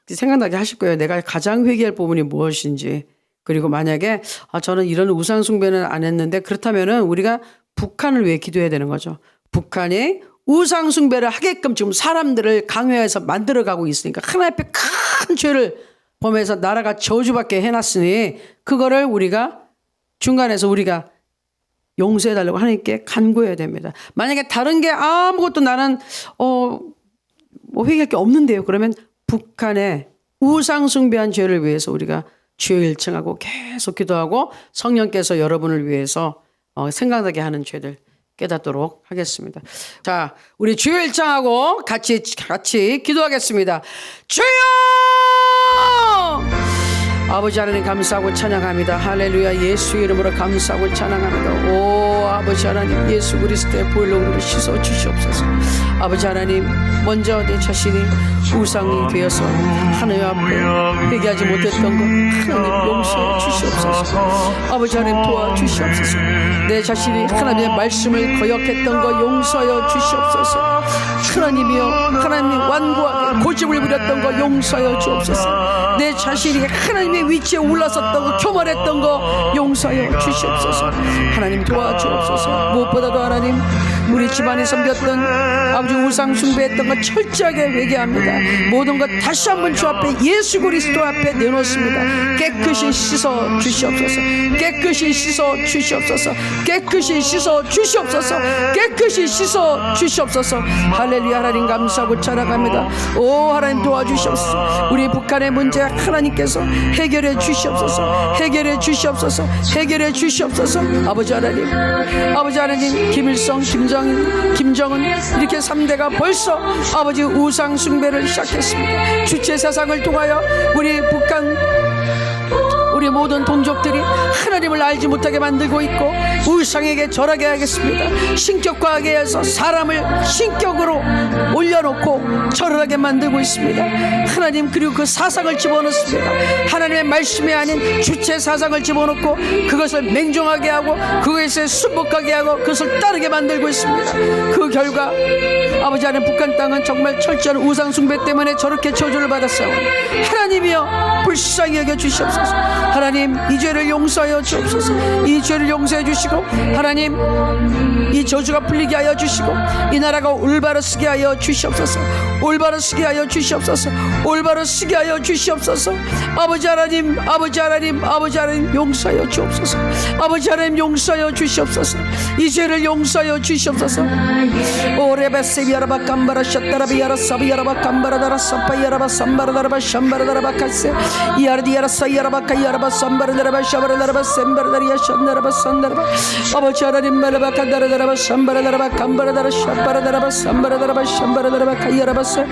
생각나게 하실 거예요. 내가 가장 회개할 부분이 무엇인지. 그리고 만약에 저는 이런 우상 숭배는 안 했는데 그렇다면은 우리가 북한을 위해 기도해야 되는 거죠. 북한이 우상 숭배를 하게끔 지금 사람들을 강요해서 만들어가고 있으니까 하나님 앞에 큰 죄를 범해서 나라가 저주받게 해놨으니 그거를 우리가 중간에서 우리가 용서해달라고 하나님께 간구해야 됩니다. 만약에 다른 게 아무것도 나는 뭐 회개할 게 없는데요. 그러면 북한의 우상 숭배한 죄를 위해서 우리가 주여 일청하고 계속 기도하고 성령께서 여러분을 위해서 생각나게 하는 죄들 깨닫도록 하겠습니다. 자, 우리 주여 일청하고 같이 기도하겠습니다. 주여! 아버지 하나님 감사하고 찬양합니다. 할렐루야. 예수 이름으로 감사하고 찬양합니다. 오 아버지 하나님 예수 그리스도의 보혈로 우리를 씻어 주시옵소서. 아버지 하나님 먼저 내 자신이 우상이 되어서 하나님 앞에 회개하지 못했던 것 하나님 용서해 주시옵소서. 아버지 하나님 도와주시옵소서. 내 자신이 하나님의 말씀을 거역했던 것 용서하여 주시옵소서. 하나님이여 하나님이 완고하게 고집을 부렸던 것 용서하여 주옵소서. 내 자신이 하나님의 위치에 올라섰던 거 교만했던 거 용서하여 주시옵소서. 하나님 도와주옵소서. 무엇보다도 하나님 우리 집안에 섬겼던 아버지 우상 숭배했던 것 철저하게 회개합니다. 모든 것 다시 한번 주 앞에 예수 그리스도 앞에 내놓습니다. 깨끗이 씻어 주시옵소서. 깨끗이 씻어 주시옵소서. 깨끗이 씻어 주시옵소서. 깨끗이 씻어 주시옵소서. 할렐루야. 하나님 감사하고 찬양합니다. 오 하나님 도와주시옵소서. 우리 북한의 문제 하나님께서 해결해 주시옵소서. 해결해 주시옵소서. 해결해 주시옵소서. 아버지 하나님 김일성 김정은 이렇게 3대가 벌써 아버지 우상 숭배를 시작했습니다. 주체 사상을 통하여 우리 북한 우리 모든 동족들이 하나님을 알지 못하게 만들고 있고 우상에게 절하게 하겠습니다. 신격화하게 해서 사람을 신격으로 올려놓고 절하게 만들고 있습니다. 하나님, 그리고 그 사상을 집어넣습니다. 하나님의 말씀이 아닌 주체 사상을 집어넣고 그것을 맹종하게 하고 그것에 순복하게 하고 그것을 따르게 만들고 있습니다. 그 결과 아버지 하나님, 북한 땅은 정말 철저한 우상 숭배 때문에 저렇게 저주를 받았사오니 하나님이여 불쌍히 여겨 주시옵소서. 하나님, 이 죄를 용서하여 주옵소서. 이 죄를 용서해 주시고 하나님, 이 저주가 풀리게 하여 주시고 이 나라가 올바로 쓰게 하여 주시옵소서. 올바로 쓰게 하여 주시옵소서. 올바로 쓰게 하여 주시옵소서. 아버지 하나님, 아버지 하나님, 아버지 하나님, 용서하여 주옵소서. 아버지 하나님, 용서하여 주시옵소서. 이 죄를 용서하여 주시옵소서. 오레바세비아라바 깜바라 샷다라비아라 사비아라바 깜바라다라 사파이아라바 삼바라다라바 샴바라다라바 카세 이아르디아라 사이아라바 카이아라바 삼바라다라바 샤바라다라바 셈바라다리아 샨다라바 산다라바 아버지 하나님, 말라바 칸다라다라바 삼바라다라바 깜바라다라 샤바라다라바 삼바라다라바 샴바라다라바 카이아라바 세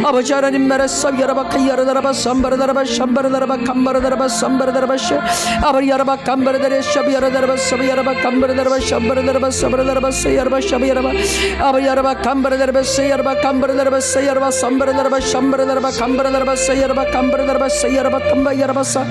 아버지 하나님, 말라 사비아라바 카이아라다라바 삼바라다라바 샴바라다라바 깜바라다라바 삼바라다라바 샤 아바리아라바 깜바라다라 샤비아라다라바 사비아라바 깜바라다라바 샴바라다라바 사바라다라바 세야라바 샤비아라바 아바리아라바 깜바라다라바 세야라바 깜바라다라바 세야라바 삼바라다라바 샴바라다라바 깜바라다라바 세야라바 깜바라다라바 세야라바 깜바야라바 사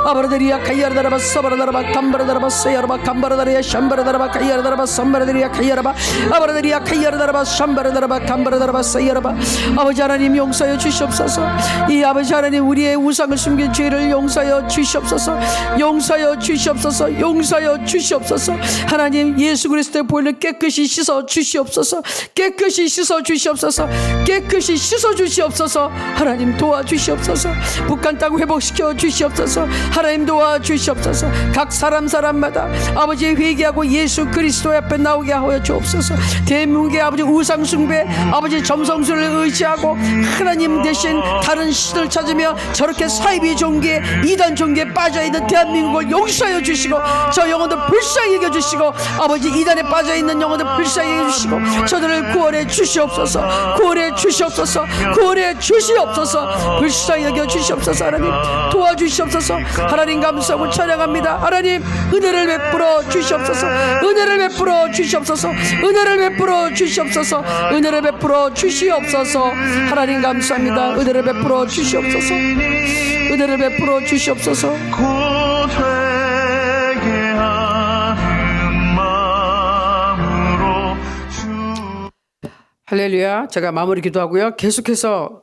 아바라다리아 카이아라다라바 사바라다라바 깜바라다라바 세야라바 깜바라다리아 샴바라다라바 카이아라다라바 삼바라다리아 카이아라바 아바라다리아 카이아라다라바 샴바라다라바 깜바라다라바 세야라바 아버지 하나님, 용서하여 주시옵소서. 이 아버지 하나님, 우리의 우상을 숨긴 죄를 용서하여 주시옵소서. 용서하여 주시옵소서. 용서하여 주시옵소서. 하나님, 예수 그리스도의 보혈로 깨끗이 씻어 주시옵소서. 깨끗이 씻어 주시옵소서. 깨끗이 씻어 주시옵소서. 하나님, 도와주시옵소서. 북한 땅 회복시켜 주시옵소서. 하나님, 도와주시옵소서. 각 사람마다 아버지 회개하고 예수 그리스도 앞에 나오게 하여 주옵소서. 대한민국의 아버지 우상 숭배, 아버지 점성술을 의지하고 하나님 대신 다른 신을 찾으며 저렇게 사이비 종교에, 이단 종교에 빠져있는 대한민국을 용서하여 주시고 저 영혼들 불쌍히 여겨주시고 아버지 이단에 빠져있는 영혼들 불쌍히 여겨주시고 저들을 구원해 주시옵소서. 구원해 주시옵소서. 구원해 주시옵소서. 불쌍히 여겨주시옵소서. 하나님, 도와주시옵소서. 하나님, 감사하고 찬양합니다. 하나님, 은혜를 베풀어 주시옵소서. 은혜를 베풀어 주시옵소서. 은혜를 베풀어 주시옵소서. 은혜를 베풀어 주시옵소서. 하나님, 감사합니다. 은혜를 베풀어 주시옵소서. 은혜를 베풀어 주시옵소서. 곧 회개하는 마음으로 할렐루야. 제가 마무리 기도하고요. 계속해서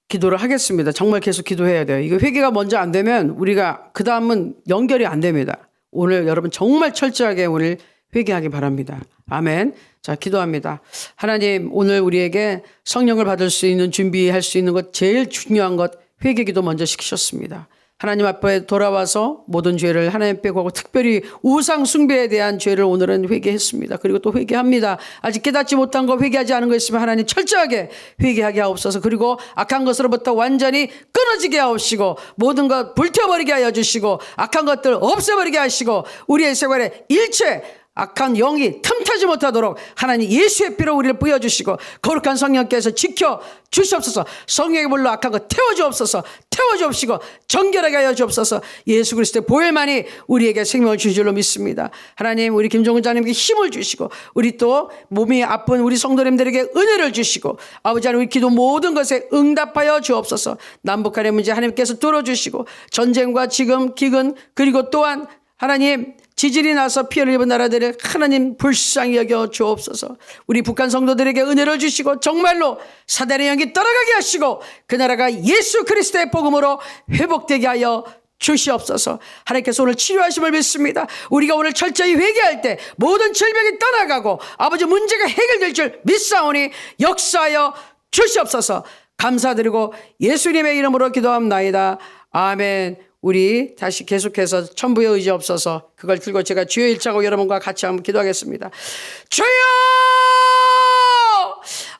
기도를 하겠습니다. 정말 계속 기도해야 돼요. 이거 회개가 먼저 안 되면 우리가 그 다음은 연결이 안 됩니다. 오늘 여러분 정말 철저하게 오늘 회개하기 바랍니다. 아멘. 자, 기도합니다. 하나님, 오늘 우리에게 성령을 받을 수 있는, 준비할 수 있는 것, 제일 중요한 것, 회개기도 먼저 시키셨습니다. 하나님 앞에 돌아와서 모든 죄를 하나님 빼고 하고 특별히 우상 숭배에 대한 죄를 오늘은 회개했습니다. 그리고 또 회개합니다. 아직 깨닫지 못한 거, 회개하지 않은 거 있으면 하나님 철저하게 회개하게 하옵소서. 그리고 악한 것으로부터 완전히 끊어지게 하옵시고 모든 것 불태워버리게 하여 주시고 악한 것들 없애버리게 하시고 우리의 생활에 일체 악한 영이 틈타지 못하도록 하나님 예수의 피로 우리를 뿌여주시고 거룩한 성령께서 지켜 주시옵소서. 성령의 불로 악한 것 태워주옵소서. 태워주옵시고 정결하게 하여 주옵소서. 예수 그리스도의 보혈만이 우리에게 생명을 주실 줄로 믿습니다. 하나님, 우리 김종훈 자님께 힘을 주시고 우리 또 몸이 아픈 우리 성도님들에게 은혜를 주시고 아버지 하나님, 우리 기도 모든 것에 응답하여 주옵소서. 남북한의 문제 하나님께서 뚫어주시고 전쟁과 지금 기근 그리고 또한 하나님 지진이 나서 피해를 입은 나라들을 하나님 불쌍히 여겨 주옵소서. 우리 북한 성도들에게 은혜를 주시고 정말로 사단의 영이 떠나가게 하시고 그 나라가 예수 그리스도의 복음으로 회복되게 하여 주시옵소서. 하나님께서 오늘 치료하심을 믿습니다. 우리가 오늘 철저히 회개할 때 모든 질병이 떠나가고 아버지 문제가 해결될 줄 믿사오니 역사하여 주시옵소서. 감사드리고 예수님의 이름으로 기도합나이다. 아멘. 우리 다시 계속해서 천부의 의지 없어서 그걸 들고 제가 주여 일차고 여러분과 같이 한번 기도하겠습니다. 주여!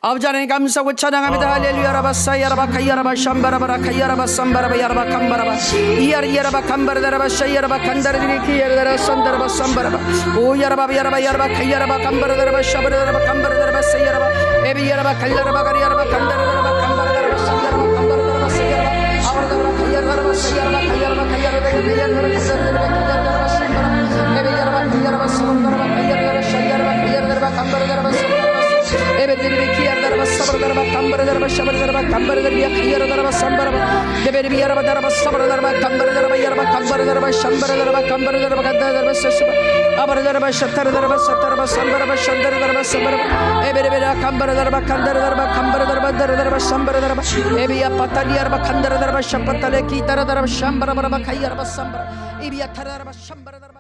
아버지 하나님 감사하고 찬양합니다. 할렐루야 라바사 야라바 카야라바 샴바라바라 카야라바 삼바라바 야라바 감바라바 이야라바 감바라다라바 샤야라바 간다르리기 키야라라 산다라바 삼바라바 오 야라바 야라바 야라바 카야라바 감바라다라바 샤바라다라바 감바라다라바 사야라바 에비 야라바 칼라라바 가리야라바 간다라라바 감바라다라바 산다라바 감바라다라바 사야라바 아바라다라바 카야라바 사야라바 카야라바 카야라바 카야라바 카야라바 카야라바 에비 야라바 카야라바 삼바라바 카야라바 캄바라다라바 에베르데르베 키야라다라바 사바라다라바 캄바라다라바 샤바라다라바 캄바라다르비야 키야라다라바 삼바라바 데베르비야라바다라바 사바라다라바 캄바라다라바 야라바 캄바라다라바 샴바라다라바 캄바라다라바 간다다라바 사시바 아바라다라바 샤타라다라바 사타라바 삼바라바 샨다라다라바 삼바라바 에베르베라 캄바라다라바 칸다라다라바 캄바라다라바 다라다라바 샴바라다라바 에비야 파타리야라바 칸다라다라바 샤파타레 키타라다라바 샴바라바라바 카이야라바 삼바라 이비야 타라다라바 샴바라다라바